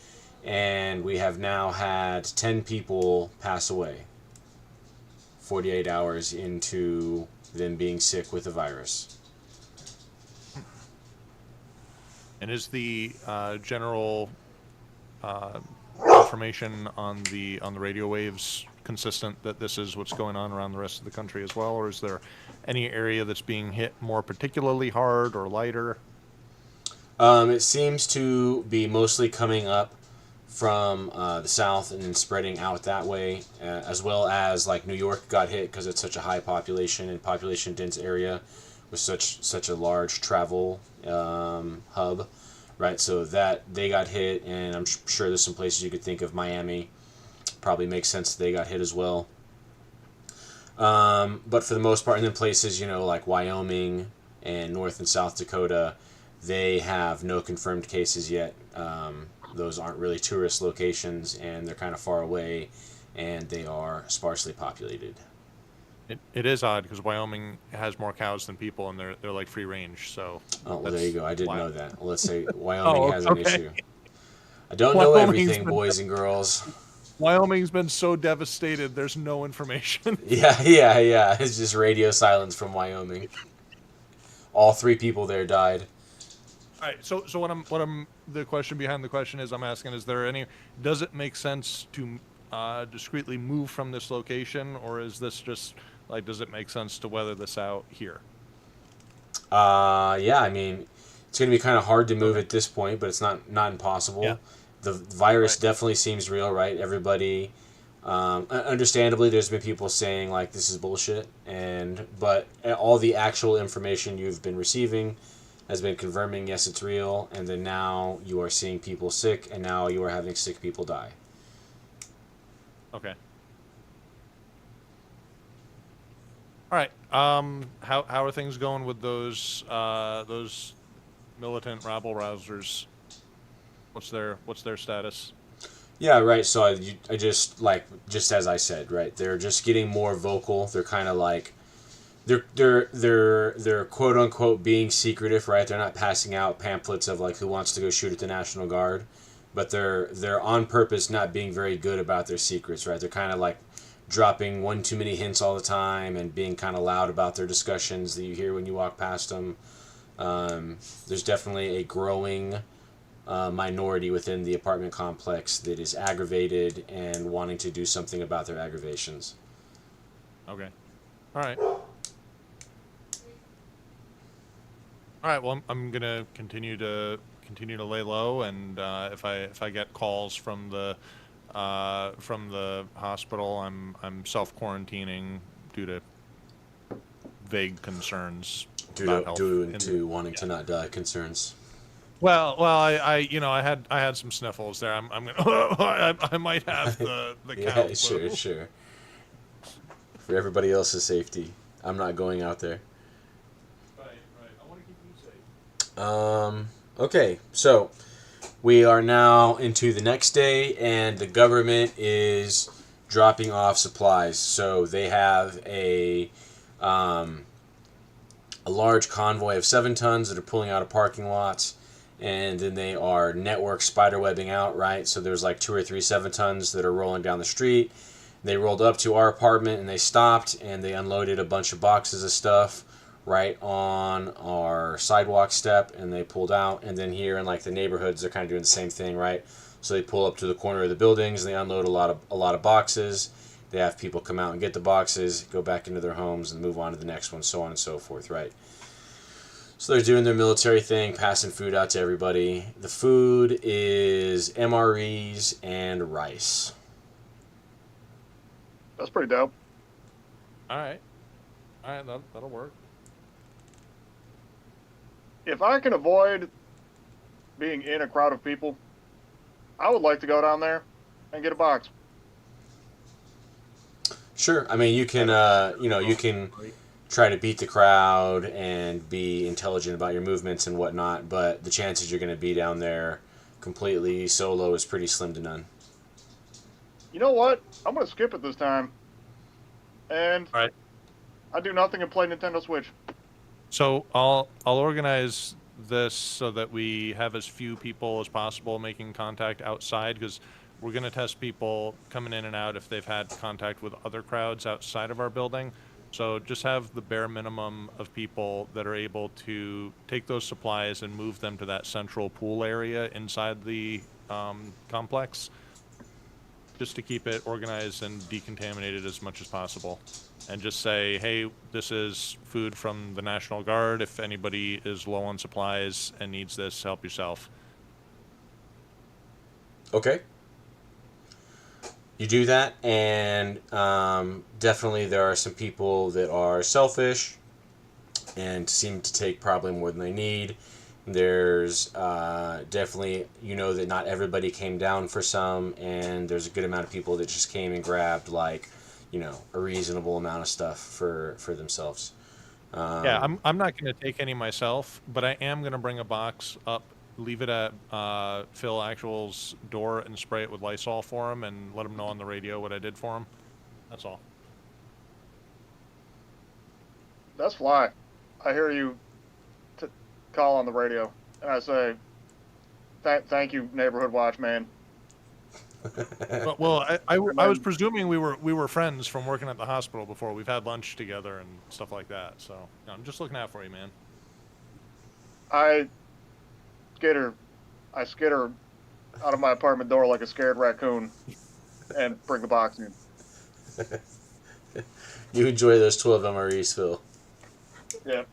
and we have now had 10 people pass away 48 hours into them being sick with the virus. And is the general information on the radio waves consistent that this is what's going on around the rest of the country as well, or is there any area that's being hit more particularly hard or lighter? It seems to be mostly coming up from the south and then spreading out that way, as well as like New York got hit because it's such a high population and population dense area with such a large travel hub, right? So that they got hit, and I'm sure there's some places you could think of. Miami probably makes sense that they got hit as well. But for the most part, and then places like Wyoming and North and South Dakota, they have no confirmed cases yet. Those aren't really tourist locations, and they're kind of far away, and they are sparsely populated. It is odd because Wyoming has more cows than people, and they're like free range. So well, there you go. I didn't know that. Let's say Oh, Wyoming has an okay. issue. I don't know everything, boys and girls. Wyoming's been so devastated. There's no information. Yeah. It's just radio silence from Wyoming. All 3 people there died. All right. So the question behind the question is, I'm asking, does it make sense to discreetly move from this location, or is this just like, does it make sense to weather this out here? Yeah, I mean, it's going to be kind of hard to move at this point, but it's not impossible. Yeah. The virus Right. definitely seems real, right? Everybody, understandably, there's been people saying like this is bullshit, but all the actual information you've been receiving has been confirming yes, it's real, and then now you are seeing people sick, and now you are having sick people die. Okay. All right. How are things going with those militant rabble rousers? What's their status? Yeah, right. So I just as I said, right? They're just getting more vocal. They're kind of like they're quote unquote being secretive, right? They're not passing out pamphlets of like who wants to go shoot at the National Guard, but they're on purpose not being very good about their secrets, right? They're kind of like dropping one too many hints all the time and being kind of loud about their discussions that you hear when you walk past them. There's definitely a growing minority within the apartment complex that is aggravated and wanting to do something about their aggravations. Okay. All right. All right. Well, I'm gonna continue to lay low, and if I get calls from the hospital, I'm self quarantining due to vague concerns about health. Due to wanting to not die concerns. Well, I had some sniffles there. I'm gonna I might have the Yeah, cow flu. sure. For everybody else's safety, I'm not going out there. Right. I want to keep you safe. Okay, so we are now into the next day, and the government is dropping off supplies. So they have a large convoy of 7 tons that are pulling out of parking lots, and then they are network spiderwebbing out, right? So there's like 2 or 3 7 tons that are rolling down the street. They rolled up to our apartment and they stopped and they unloaded a bunch of boxes of stuff right on our sidewalk step, and they pulled out. And then here in like the neighborhoods, they're kind of doing the same thing, right? So they pull up to the corner of the buildings and they unload a lot of boxes. They have people come out and get the boxes, go back into their homes, and move on to the next one, so on and so forth, right? So they're doing their military thing, passing food out to everybody. The food is MREs and rice. That's pretty dope. All right, that'll work. If I can avoid being in a crowd of people, I would like to go down there and get a box. Sure. I mean, you can you can try to beat the crowd and be intelligent about your movements and whatnot, but the chances you're going to be down there completely solo is pretty slim to none. You know what? I'm going to skip it this time. And All right. I do nothing and play Nintendo Switch. So I'll organize this so that we have as few people as possible making contact outside, because we're going to test people coming in and out if they've had contact with other crowds outside of our building. So just have the bare minimum of people that are able to take those supplies and move them to that central pool area inside the complex, just to keep it organized and decontaminated as much as possible. And just say, hey, this is food from the National Guard. If anybody is low on supplies and needs this, help yourself. Okay. You do that, and definitely there are some people that are selfish and seem to take probably more than they need. There's definitely, that not everybody came down for some, and there's a good amount of people that just came and grabbed, like, a reasonable amount of stuff for themselves. Yeah, I'm not going to take any myself, but I am going to bring a box up, leave it at Phil Actual's door, and spray it with Lysol for him, and let him know on the radio what I did for him. That's all. That's fly. I hear you call on the radio, and I say, thank you, Neighborhood Watch, man. I was presuming we were friends from working at the hospital before. We've had lunch together and stuff like that. So I'm just looking out for you, man. I skitter out of my apartment door like a scared raccoon and bring the box in. You enjoy those 12 MREs, Phil. Yeah.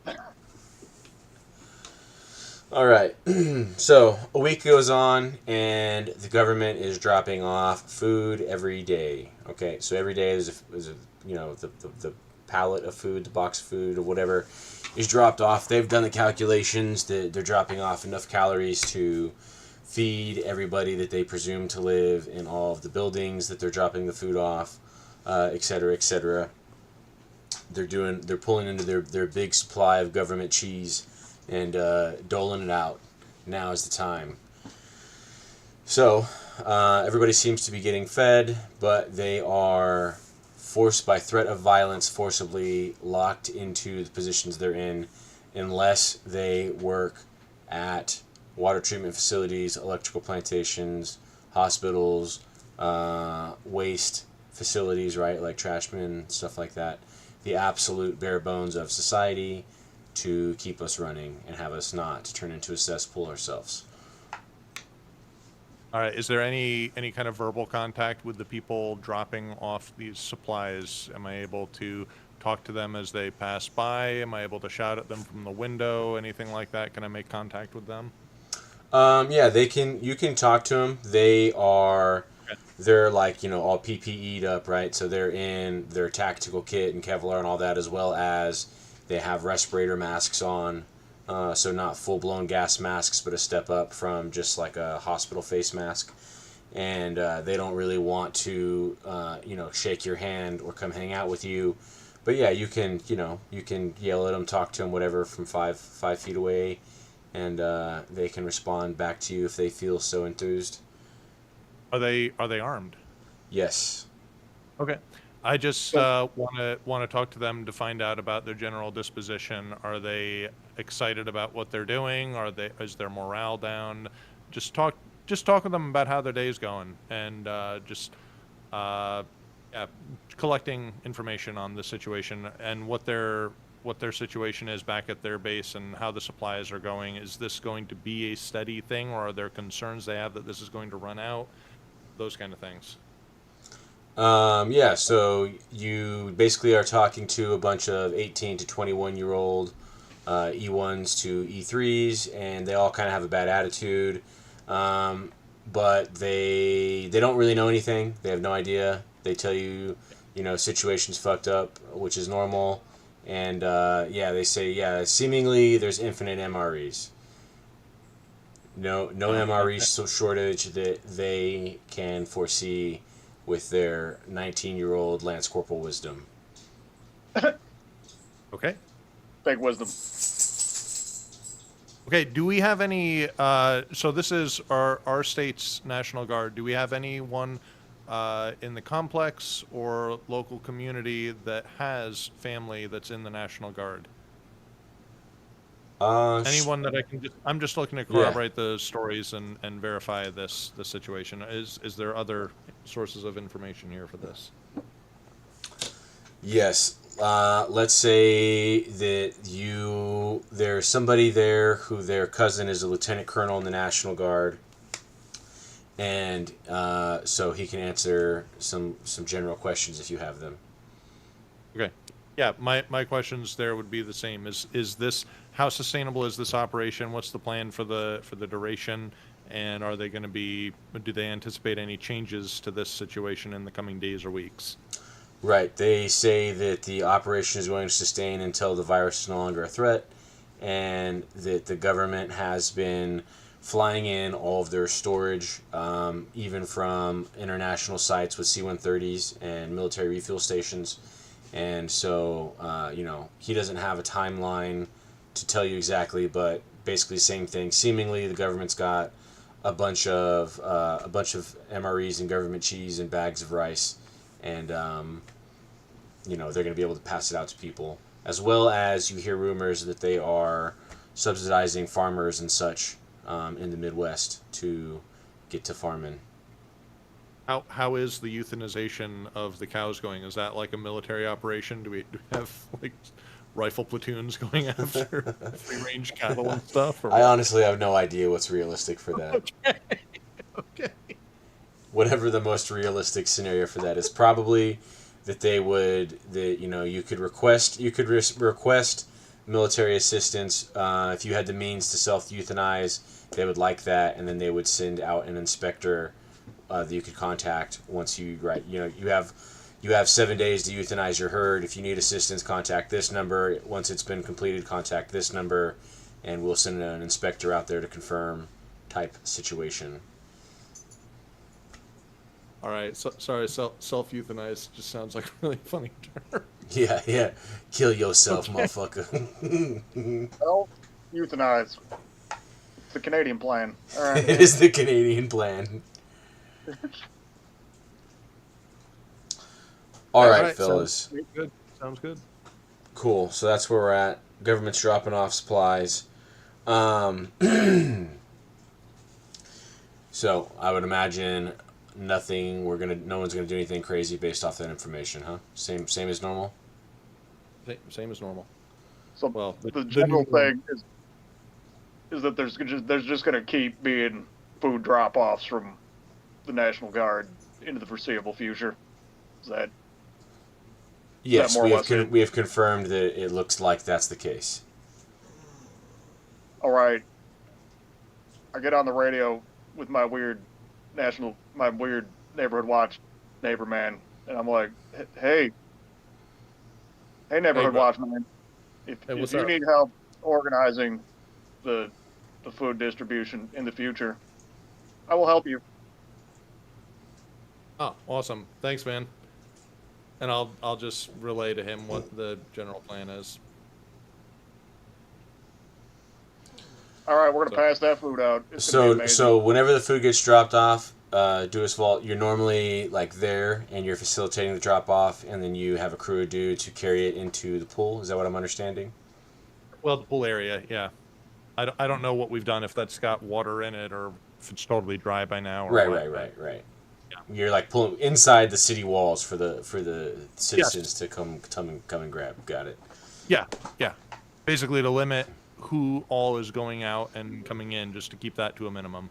All right. So a week goes on, and the government is dropping off food every day. Okay, so every day is a the pallet of food, the box of food, or whatever is dropped off. They've done the calculations that they're dropping off enough calories to feed everybody that they presume to live in all of the buildings that they're dropping the food off, et cetera, et cetera. They're pulling into their big supply of government cheese and doling it out. Now is the time. So everybody seems to be getting fed, but they are forced by threat of violence, forcibly locked into the positions they're in, unless they work at water treatment facilities, electrical plantations, hospitals, waste facilities, right, like trash men, stuff like that. The absolute bare bones of society to keep us running and have us not turn into a cesspool ourselves. All right. Is there any kind of verbal contact with the people dropping off these supplies? Am I able to talk to them as they pass by? Am I able to shout at them from the window? Anything like that? Can I make contact with them? Yeah, they can. You can talk to them. They're like, all PPE'd up, right? So they're in their tactical kit and Kevlar and all that, as well as they have respirator masks on. So not full-blown gas masks, but a step up from just like a hospital face mask. And they don't really want to, shake your hand or come hang out with you. But yeah, you can yell at them, talk to them, whatever, from 5 feet away, and they can respond back to you if they feel so enthused. Are they armed? Yes. Okay. I just want to talk to them to find out about their general disposition. Are they excited about what they're doing? Is their morale down? Just talk with them about how their day's going, and collecting information on the situation and what their situation is back at their base and how the supplies are going. Is this going to be a steady thing, or are there concerns they have that this is going to run out? Those kind of things. Yeah, so you basically are talking to a bunch of 18 to 21-year-old E1s to E3s, and they all kind of have a bad attitude, but they don't really know anything. They have no idea. They tell you, situation's fucked up, which is normal, and they say, seemingly there's infinite MREs. No MRE shortage that they can foresee with their 19-year-old Lance Corporal wisdom. Okay. Big wisdom. Okay, do we have any, so this is our state's National Guard. Do we have anyone in the complex or local community that has family that's in the National Guard? Anyone that I'm just looking to corroborate the stories and verify the situation. Is there other sources of information here for this? Yes. Let's say that there's somebody there who their cousin is a lieutenant colonel in the National Guard, and so he can answer some general questions if you have them. Okay. Yeah, my questions there would be the same. Is this, how sustainable is this operation? What's the plan for the duration? And are they going to be, do they anticipate any changes to this situation in the coming days or weeks? Right. They say that the operation is going to sustain until the virus is no longer a threat, and that the government has been flying in all of their storage, even from international sites with C-130s and military refuel stations. And so, he doesn't have a timeline to tell you exactly, but basically same thing. Seemingly, the government's got a bunch of MREs and government cheese and bags of rice, and they're going to be able to pass it out to people, as well as you hear rumors that they are subsidizing farmers and such in the Midwest to get to farming. How is the euthanization of the cows going? Is that like a military operation? Do we have like rifle platoons going after free range cattle and stuff? Or I what? honestly have no idea what's realistic for that. Okay. Okay. Whatever the most realistic scenario for that is, probably that you could request military assistance if you had the means to self euthanize. They would like that, and then they would send out an inspector that you could contact once you have 7 days to euthanize your herd. If you need assistance, contact this number. Once it's been completed, contact this number, and we'll send an inspector out there to confirm type situation. All right. So, sorry, self-euthanize just sounds like a really funny term. Yeah. Kill yourself, motherfucker. Well, euthanize. It's the Canadian plan. All right. It is the Canadian plan. All right, fellas. Good. Sounds good. Cool. So that's where we're at. Government's dropping off supplies. So I would imagine no one's gonna do anything crazy based off that information, huh? Same as normal. Same as normal. So Well, the general thing is that there's just going to keep being food drop-offs from the National Guard into the foreseeable future. Is that Yes, more or less it? we have confirmed that it looks like that's the case. All right? I get on the radio with my weird neighborhood watch neighbor man, and I'm like, hey neighborhood bro. watch man, if what's you up? need help organizing the food distribution in the future, I will help you. Oh, awesome. Thanks, man. And I'll just relay to him what the general plan is. All right, we're gonna pass that food out. It's gonna be amazing. So whenever the food gets dropped off, do us vault. You're normally like there, and you're facilitating the drop off, and then you have a crew of dudes who carry it into the pool. Is that what I'm understanding? Well, the pool area, yeah. I don't know what we've done, if that's got water in it or if it's totally dry by now. Or Right. Yeah. You're like pulling inside the city walls for the citizens to come and grab. Got it. Yeah. Basically to limit who all is going out and coming in, just to keep that to a minimum.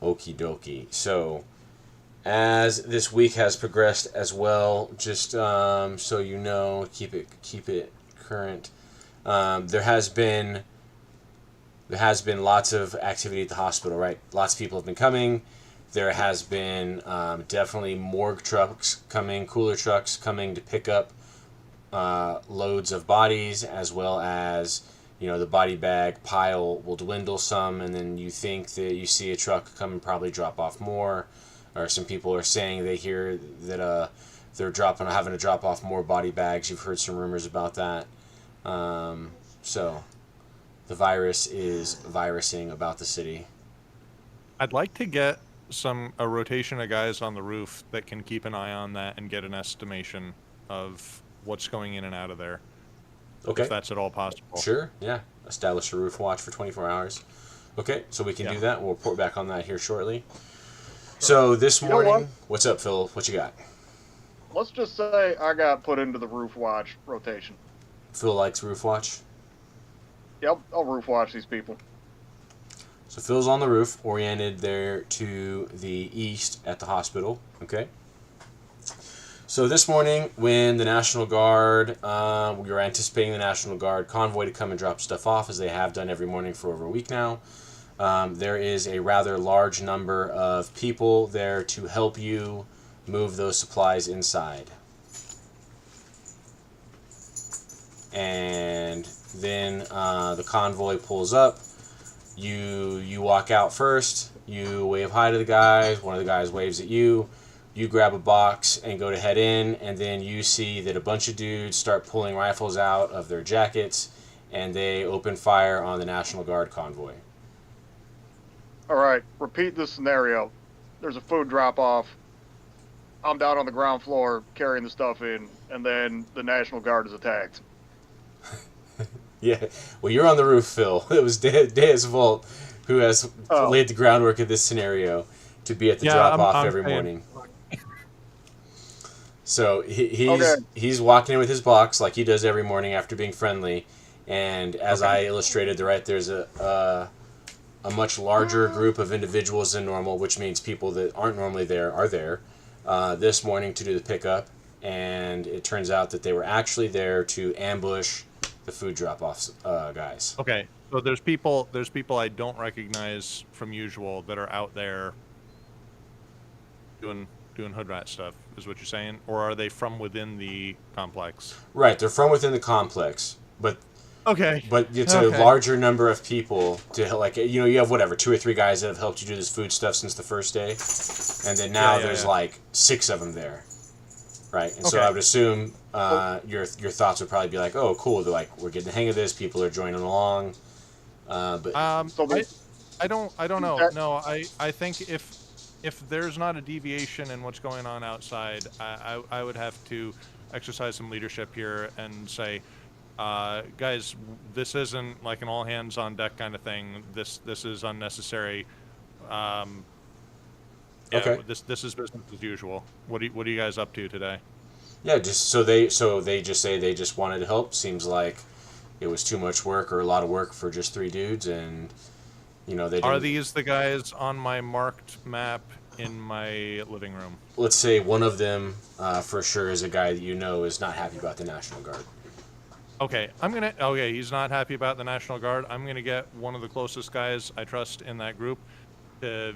Okie dokie. So, as this week has progressed as well, just so you know, keep it current. There has been lots of activity at the hospital, right? Lots of people have been coming. There has been definitely morgue trucks coming, cooler trucks coming to pick up loads of bodies, as well as, the body bag pile will dwindle some, and then you think that you see a truck come and probably drop off more, or some people are saying they hear that they're having to drop off more body bags. You've heard some rumors about that. So the virus is virusing about the city. I'd like to get a rotation of guys on the roof that can keep an eye on that and get an estimation of what's going in and out of there. Okay. If that's at all possible. Sure, yeah. Establish a roof watch for 24 hours. Okay, so we can do that. We'll report back on that here shortly. So this morning, what's up, Phil? What you got? Let's just say I got put into the roof watch rotation. Phil likes roof watch. Yep, I'll roof watch these people. So Phil's on the roof, oriented there to the east at the hospital. Okay. So this morning, when the National Guard, we were anticipating the National Guard convoy to come and drop stuff off, as they have done every morning for over a week now. There is a rather large number of people there to help you move those supplies inside. And then the convoy pulls up. You walk out first. You wave hi to the guys. One of the guys waves at you. You grab a box and go to head in, and then you see that a bunch of dudes start pulling rifles out of their jackets, and they open fire on the National Guard convoy. All right, repeat this scenario. There's a food drop-off. I'm down on the ground floor carrying the stuff in, and then the National Guard is attacked. Yeah, well, you're on the roof, Phil. It was Deus Volt who has laid the groundwork of this scenario. to be at the Yeah, drop-off I'm every saying- morning. So Okay. he's walking in with his box like he does every morning after being friendly, and as I illustrated, there's a much larger group of individuals than normal, which means people that aren't normally there are there this morning to do the pickup, and it turns out that they were actually there to ambush the food drop-off guys. Okay, so there's people I don't recognize from usual that are out there doing hood rat stuff, is what you're saying? Or are they from within the complex? Right, they're from within the complex, but Okay. it's a larger number of people to like, you know, you have whatever 2 or 3 guys that have helped you do this food stuff since the first day, and then now there's like 6 of them there, right? And so I would assume your thoughts would probably be like, oh, cool, they're like, we're getting the hang of this, people are joining along, but I don't know. No, I think if there's not a deviation in what's going on outside, I would have to exercise some leadership here and say, guys, this isn't like an all hands on deck kind of thing. This is unnecessary. Okay. This is business as usual. What are you guys up to today? yeah, just so they just say they just wanted to help. Seems like it was too much work or a lot of work for just 3 dudes, and you know they didn't. Are these the guys on my marked map in my living room? Let's say one of them for sure is a guy that you know is not happy about the National Guard. Okay, okay, he's not happy about the National Guard. I'm gonna get one of the closest guys I trust in that group to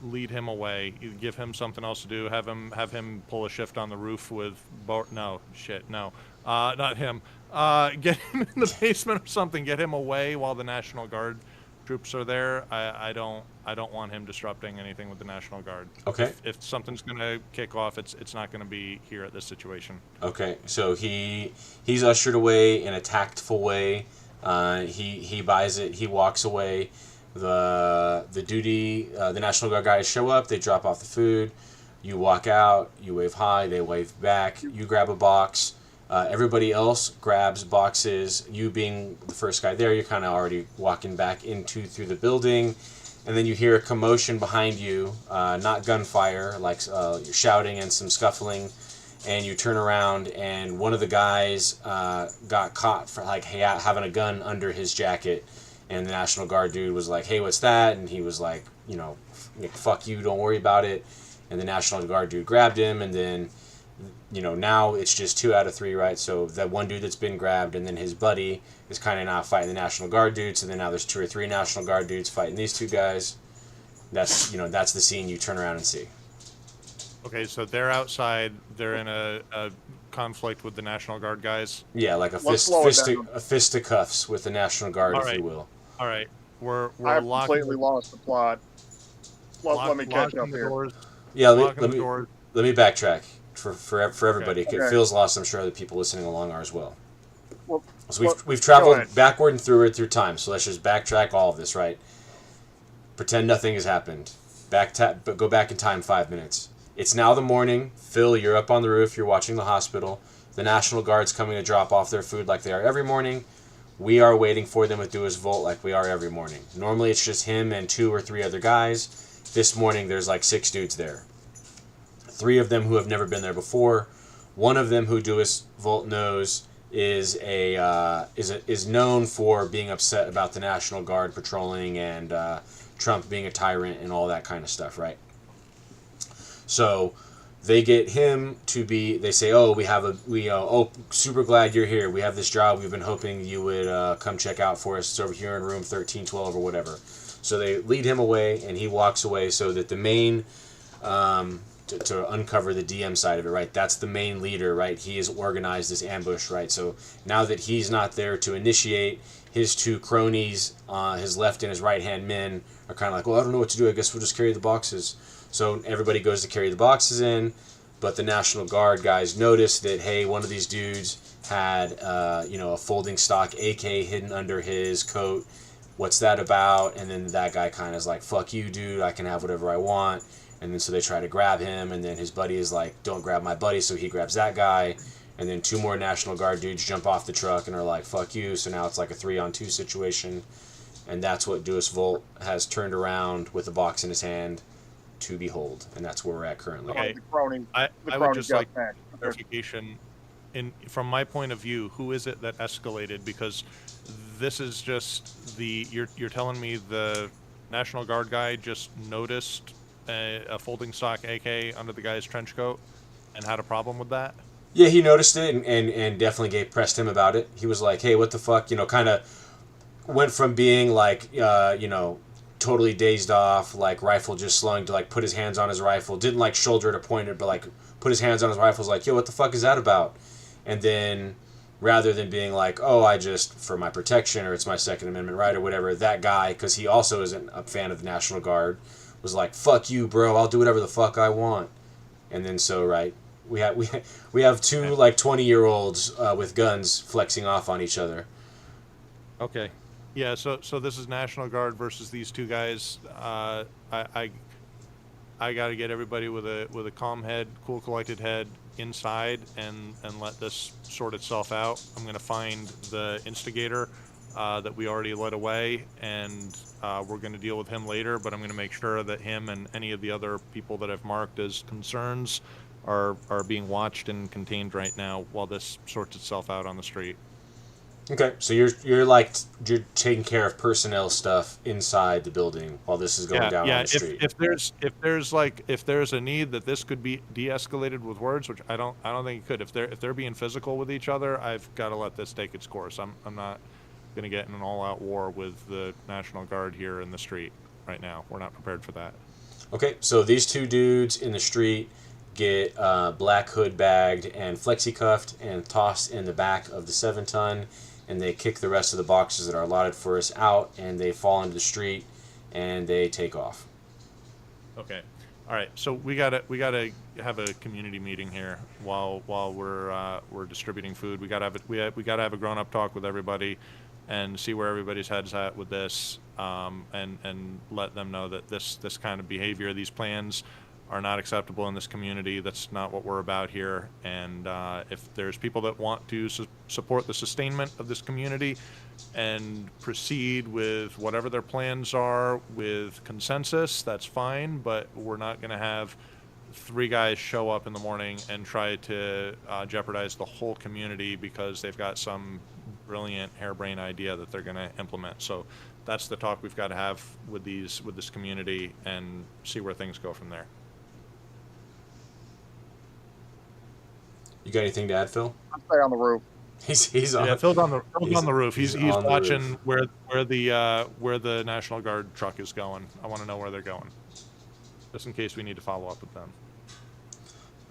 lead him away. You give him something else to do. Have him pull a shift on the roof with not him. Get him in the basement or something. Get him away while the National Guard troops are there. I don't want him disrupting anything with the National Guard. Okay. If something's gonna kick off, it's not gonna be here at this situation. Okay, so he's ushered away in a tactful way. He buys it. He walks away. The National Guard guys show up. They drop off the food. You walk out. You wave hi. They wave back. You grab a box. Everybody else grabs boxes. You being the first guy there, you're kind of already walking back through the building, and then you hear a commotion behind you. Not gunfire, like shouting and some scuffling. And you turn around, and one of the guys got caught for like having a gun under his jacket, and the National Guard dude was like, "Hey, what's that?" And he was like, "You know, fuck you, don't worry about it." And the National Guard dude grabbed him, and then, you know, now it's just 2 out of 3, right? So that one dude that's been grabbed, and then his buddy is kind of now fighting the National Guard dude. So then now there's 2 or 3 National Guard dudes fighting these 2 guys. That's the scene you turn around and see. Okay, so they're outside. They're in a conflict with the National Guard guys. Yeah, like a fisticuffs with the National Guard, All if right. you will. All right, we're I've locking. completely lost the plot. Let me catch up here. Doors, Yeah, locking let the me doors. backtrack for everybody. Okay. It feels lost. I'm sure other people listening along are as well. Well, So we've traveled go ahead. backward and through time. So let's just backtrack all of this, right? Pretend nothing has happened. But go back in time 5 minutes. It's now the morning. Phil, you're up on the roof. You're watching the hospital. The National Guard's coming to drop off their food like they are every morning. We are waiting for them with Do His Volt like we are every morning. Normally it's just him and 2 or 3 other guys. This morning there's like 6 dudes there. 3 of them who have never been there before. One of them who Do His Volt knows is known for being upset about the National Guard patrolling and Trump being a tyrant and all that kind of stuff, right? So they get him to be. They say, "Oh, super glad you're here. We have this job. We've been hoping you would come check out for us. It's over here in room 1312 or whatever." So they lead him away, and he walks away. So that the main to uncover the DM side of it, right? That's the main leader, right? He has organized this ambush, right? So now that he's not there to initiate, his 2 cronies, his left and his right hand men, are kind of like, well, I don't know what to do. I guess we'll just carry the boxes. So everybody goes to carry the boxes in, but the National Guard guys notice that, hey, one of these dudes had a folding stock AK hidden under his coat. What's that about? And then that guy kind of is like, fuck you, dude. I can have whatever I want. And then so they try to grab him, and then his buddy is like, don't grab my buddy, so he grabs that guy. And then 2 more National Guard dudes jump off the truck and are like, fuck you. So now it's like a 3-on-2 situation. And that's what Deus Volt has turned around with a box in his hand to behold, and that's where we're at currently. Okay. The crony, I the would crony just got like back. clarification. From my point of view, who is it that escalated? Because this is just you're telling me the National Guard guy just noticed a folding stock AK under the guy's trench coat and had a problem with that? Yeah, he noticed it and definitely pressed him about it. He was like, hey, what the fuck? Kind of went from being like, totally dazed off, like rifle just slung, to like put his hands on his rifle. Didn't like shoulder to point it, but like put his hands on his rifle. Was like, yo, what the fuck is that about? And then rather than being like, oh, I just, for my protection, or it's my Second Amendment right, or whatever, that guy, because he also isn't a fan of the National Guard, was like, fuck you, bro, I'll do whatever the fuck I want. And then so, right, we have two like 20-year-olds with guns flexing off on each other. Okay. Yeah, so this is National Guard versus these two guys. I got to get everybody with a calm head, cool, collected head inside and let this sort itself out. I'm going to find the instigator that we already led away, and we're going to deal with him later, but I'm going to make sure that him and any of the other people that I've marked as concerns are being watched and contained right now while this sorts itself out on the street. Okay, so you're taking care of personnel stuff inside the building while this is going down on the street. If there's a need that this could be de-escalated with words, which I don't think it could. If they're being physical with each other, I've got to let this take its course. I'm not going to get in an all-out war with the National Guard here in the street right now. We're not prepared for that. Okay, so these two dudes in the street get black hood bagged and flexi cuffed and tossed in the back of the 7-ton. And they kick the rest of the boxes that are allotted for us out, and they fall into the street, and they take off. Okay, all right. So we gotta have a community meeting here while we're distributing food. We gotta have a grown up talk with everybody, and see where everybody's heads at with this, and let them know that this kind of behavior, these plans, are not acceptable in this community. That's not what we're about here. And if there's people that want to support the sustainment of this community and proceed with whatever their plans are with consensus, that's fine. But we're not going to have 3 guys show up in the morning and try to jeopardize the whole community because they've got some brilliant harebrained idea that they're going to implement. So that's the talk we've got to have with this community and see where things go from there. You got anything to add, Phil? I'll stay on the roof. He's on. Yeah, Phil's on the roof. He's watching roof. where the National Guard truck is going. I want to know where they're going, just in case we need to follow up with them.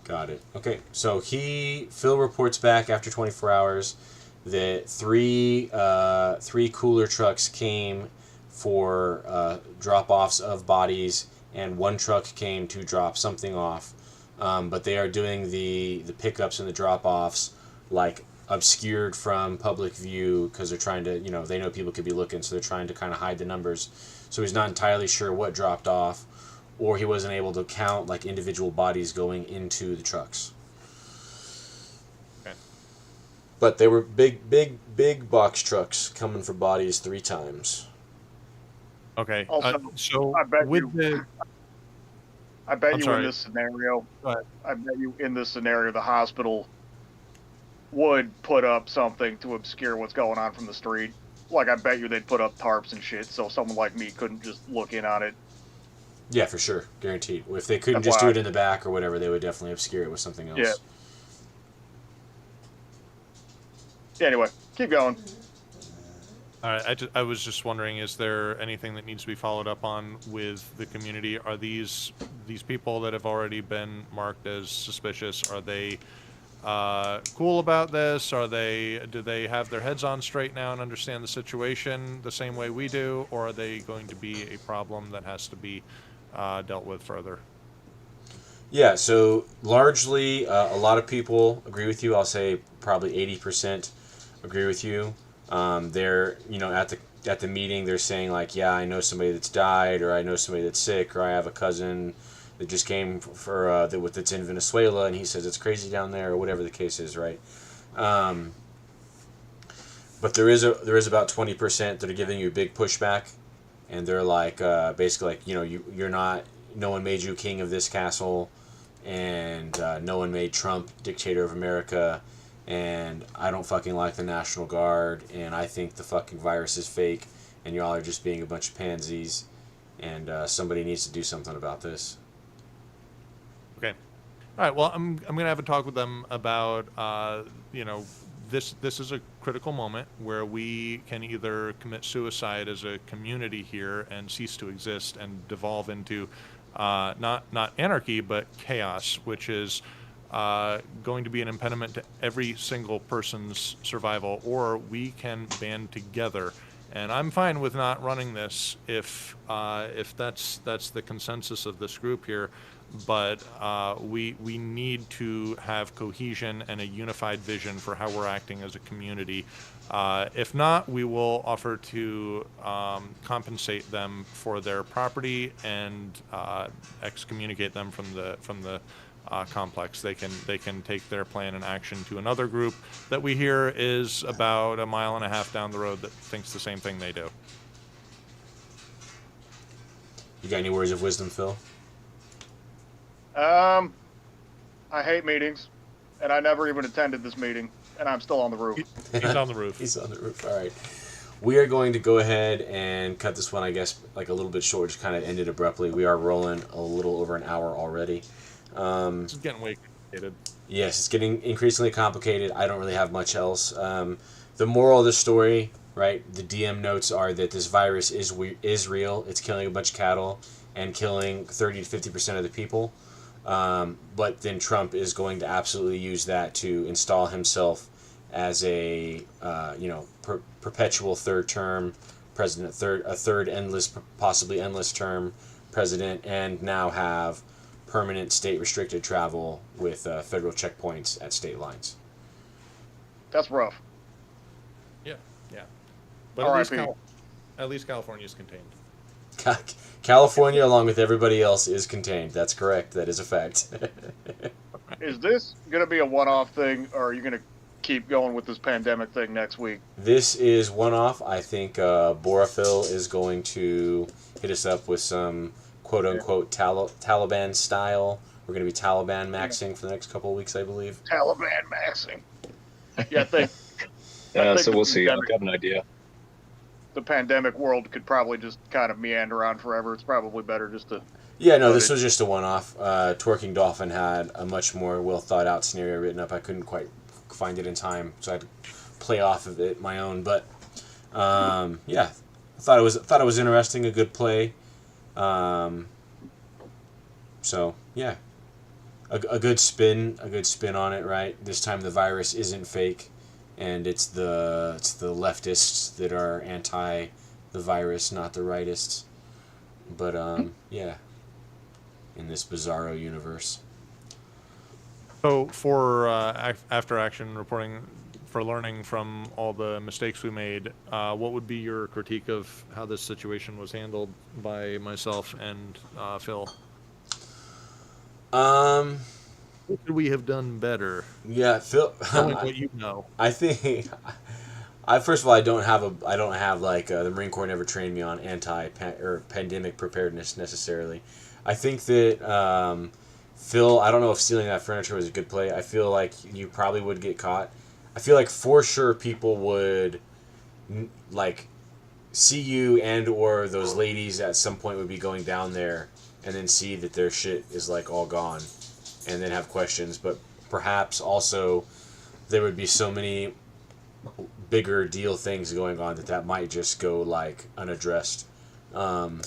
Got it. Okay, so Phil reports back after 24 hours that three cooler trucks came for drop-offs of bodies, and 1 truck came to drop something off. But they are doing the pickups and the drop-offs like obscured from public view because they're trying to, they know people could be looking, so they're trying to kind of hide the numbers. So he's not entirely sure what dropped off, or he wasn't able to count like individual bodies going into the trucks. Okay. But they were big box trucks coming for bodies 3 times. Okay. Also, so I bet with you- the I bet I'm you sorry. in this scenario, Go ahead. I bet you in this scenario, the hospital would put up something to obscure what's going on from the street. Like, I bet you they'd put up tarps and shit, so someone like me couldn't just look in on it. Yeah, for sure, guaranteed. If they couldn't just do it in the back or whatever, they would definitely obscure it with something else. Yeah. Anyway, keep going. All right. I was just wondering, is there anything that needs to be followed up on with the community? Are these people that have already been marked as suspicious, are they cool about this? Do they have their heads on straight now and understand the situation the same way we do, or are they going to be a problem that has to be dealt with further? Yeah, so largely a lot of people agree with you. I'll say probably 80% agree with you. They're, at the meeting, they're saying like, yeah, I know somebody that's died, or I know somebody that's sick, or I have a cousin that just came that's in Venezuela, and he says it's crazy down there, or whatever the case is, right? But there is about 20% that are giving you a big pushback, and they're like basically like, you're not no one made you king of this castle, and no one made Trump dictator of America, and I don't fucking like the National Guard, and I think the fucking virus is fake, and y'all are just being a bunch of pansies, and somebody needs to do something about this. Okay. All right. Well, I'm gonna have a talk with them about this is a critical moment where we can either commit suicide as a community here and cease to exist and devolve into not anarchy but chaos, which is going to be an impediment to every single person's survival, or we can band together. And I'm fine with not running this if that's the consensus of this group here. But we need to have cohesion and a unified vision for how we're acting as a community. If not, we will offer to compensate them for their property and excommunicate them from the complex. They can take their plan and action to another group that we hear is about a mile and a half down the road that thinks the same thing they do. You got any words of wisdom, Phil? I hate meetings, and I never even attended this meeting, and I'm still on the roof. He's on the roof. He's on the roof. All right. We are going to go ahead and cut this one, I guess, like a little bit short. Just kind of ended abruptly. We are rolling a little over an hour already. This is getting way complicated. Yes, it's getting increasingly complicated. I don't really have much else. The moral of the story, right? The DM notes are that this virus is real. It's killing a bunch of cattle and killing 30 to 50% of the people. But then Trump is going to absolutely use that to install himself as a perpetual third term president, a third endless, possibly endless term president, and now have permanent state restricted travel with federal checkpoints at state lines. That's rough. Yeah. But at least California is contained. California, along with everybody else, is contained. That's correct. That is a fact. Is this going to be a one-off thing, or are you going to keep going with this pandemic thing next week? This is one-off. I think Boraphil is going to hit us up with some quote-unquote Taliban style. We're going to be Taliban maxing for the next couple of weeks, I believe. Taliban maxing. Yeah, I think. So we'll see. I've got an idea. The pandemic world could probably just kind of meander on forever. It's probably better just to... Yeah, no, this was just a one-off. Twerking Dolphin had a much more well-thought-out scenario written up. I couldn't quite find it in time, so I had to play off of it my own. But, yeah, I thought it was interesting, a good play. So, yeah, a good spin on it, right? This time the virus isn't fake. And it's the leftists that are anti the virus, not the rightists. But yeah, in this bizarro universe. So for after action reporting, for learning from all the mistakes we made, what would be your critique of how this situation was handled by myself and Phil? What could we have done better? Yeah, Phil. Knowing what you know. I think. First of all, I don't have like the Marine Corps never trained me on pandemic preparedness necessarily. I think that Phil. I don't know if stealing that furniture was a good play. I feel like you probably would get caught. I feel like for sure people would like see you and or those ladies at some point would be going down there and then see that their shit is like all gone. And then have questions, but perhaps also there would be so many bigger deal things going on that might just go like unaddressed. What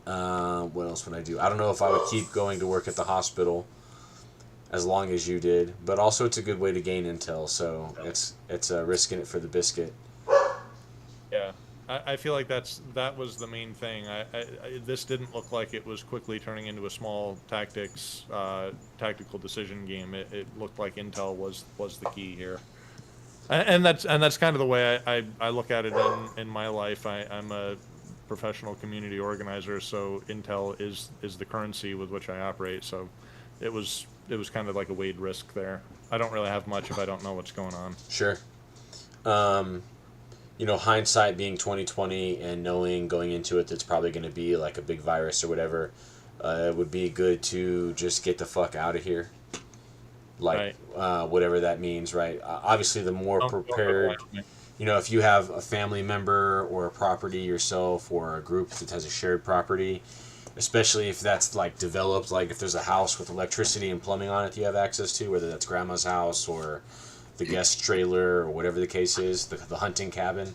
else would I do? I don't know if I would keep going to work at the hospital as long as you did, but also it's a good way to gain intel, so it's risking it for the biscuit. Yeah. I feel like that was the main thing. This didn't look like it was quickly turning into a small tactical decision game. It looked like intel was the key here, and that's kind of the way I look at it in my life. I'm a professional community organizer, so intel is the currency with which I operate. So it was kind of like a weighed risk there. I don't really have much if I don't know what's going on. Sure. hindsight being 2020 and knowing going into it that's probably going to be like a big virus or whatever, it would be good to just get the fuck out of here. Like, whatever that means, right? Obviously, the more prepared, if you have a family member or a property yourself or a group that has a shared property, especially if that's like developed, like if there's a house with electricity and plumbing on it you have access to, whether that's grandma's house or the guest trailer or whatever the case is, the hunting cabin,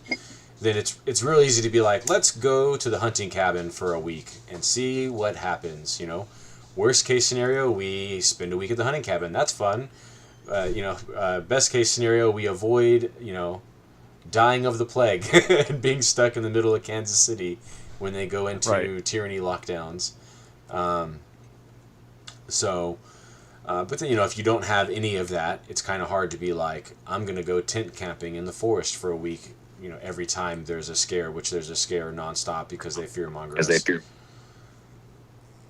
then it's real easy to be like, let's go to the hunting cabin for a week and see what happens. Worst case scenario, we spend a week at the hunting cabin. That's fun. Best case scenario, we avoid dying of the plague and being stuck in the middle of Kansas City when they go into tyranny lockdowns. But then, if you don't have any of that, it's kind of hard to be like, I'm going to go tent camping in the forest for a week, every time there's a scare, which there's a scare nonstop because they fearmonger us.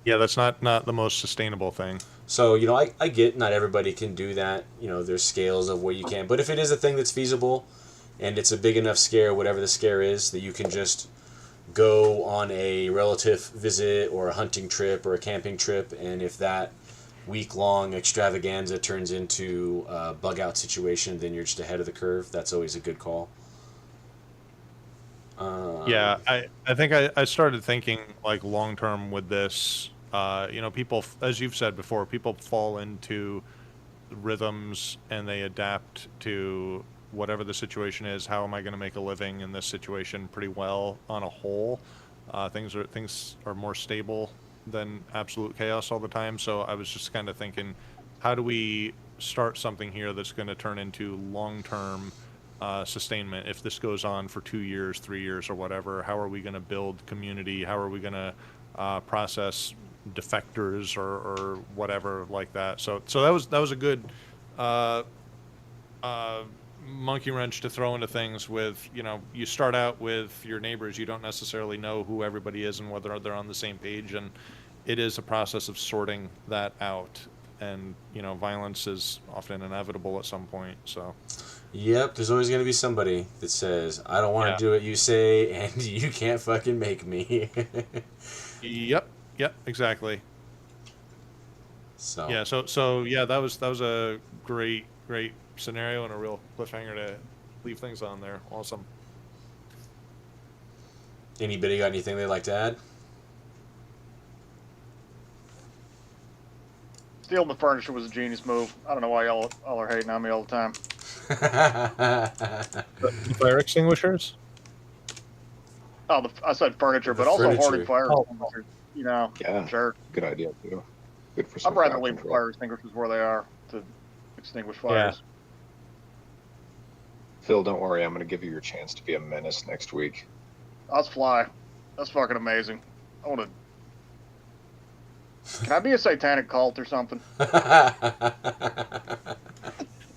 Yeah, that's not the most sustainable thing. So, I get not everybody can do that. There's scales of where you can. But if it is a thing that's feasible and it's a big enough scare, whatever the scare is, that you can just go on a relative visit or a hunting trip or a camping trip, and if that week-long extravaganza turns into a bug-out situation, then you're just ahead of the curve. That's always a good call. Yeah, I think I started thinking like long-term with this. People, as you've said before, people fall into rhythms and they adapt to whatever the situation is. How am I going to make a living in this situation pretty well on a whole? Things are more stable than absolute chaos all the time. So I was just kind of thinking, how do we start something here that's going to turn into long-term sustainment? If this goes on for 2 years, 3 years, or whatever, how are we going to build community? How are we going to process defectors or whatever like that? So that was a good monkey wrench to throw into things. With you start out with your neighbors, you don't necessarily know who everybody is and whether they're on the same page, and it is a process of sorting that out. And violence is often inevitable at some point. So yep, there's always going to be somebody that says, I don't want to do what you say, and you can't fucking make me. Yep, exactly. So that was a great scenario and a real cliffhanger to leave things on there. Awesome. Anybody got anything they'd like to add? Stealing the furniture was a genius move. I don't know why y'all are hating on me all the time. Fire extinguishers? Oh, I said furniture, but also hoarding fire extinguishers. Yeah, sure. Good idea too. Good for some I'd rather crowd leave control. fire extinguishers where they are to extinguish fires. Phil, don't worry. I'm going to give you your chance to be a menace next week. Let's fly. That's fucking amazing. I want to. Can I be a satanic cult or something?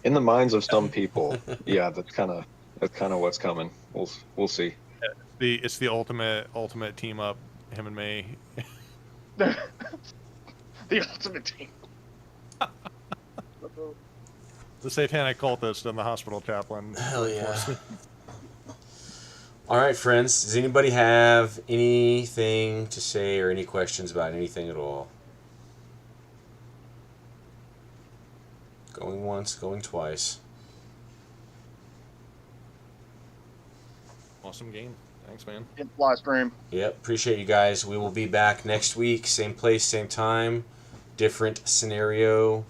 In the minds of some people, yeah, that's kind of what's coming. We'll see. It's the ultimate team up. Him and me. The ultimate team. The satanic cultist and the hospital chaplain. Hell yeah. All right, friends. Does anybody have anything to say or any questions about anything at all? Going once, going twice. Awesome game. Thanks, man. In fly stream. Yep, appreciate you guys. We will be back next week. Same place, same time. Different scenario.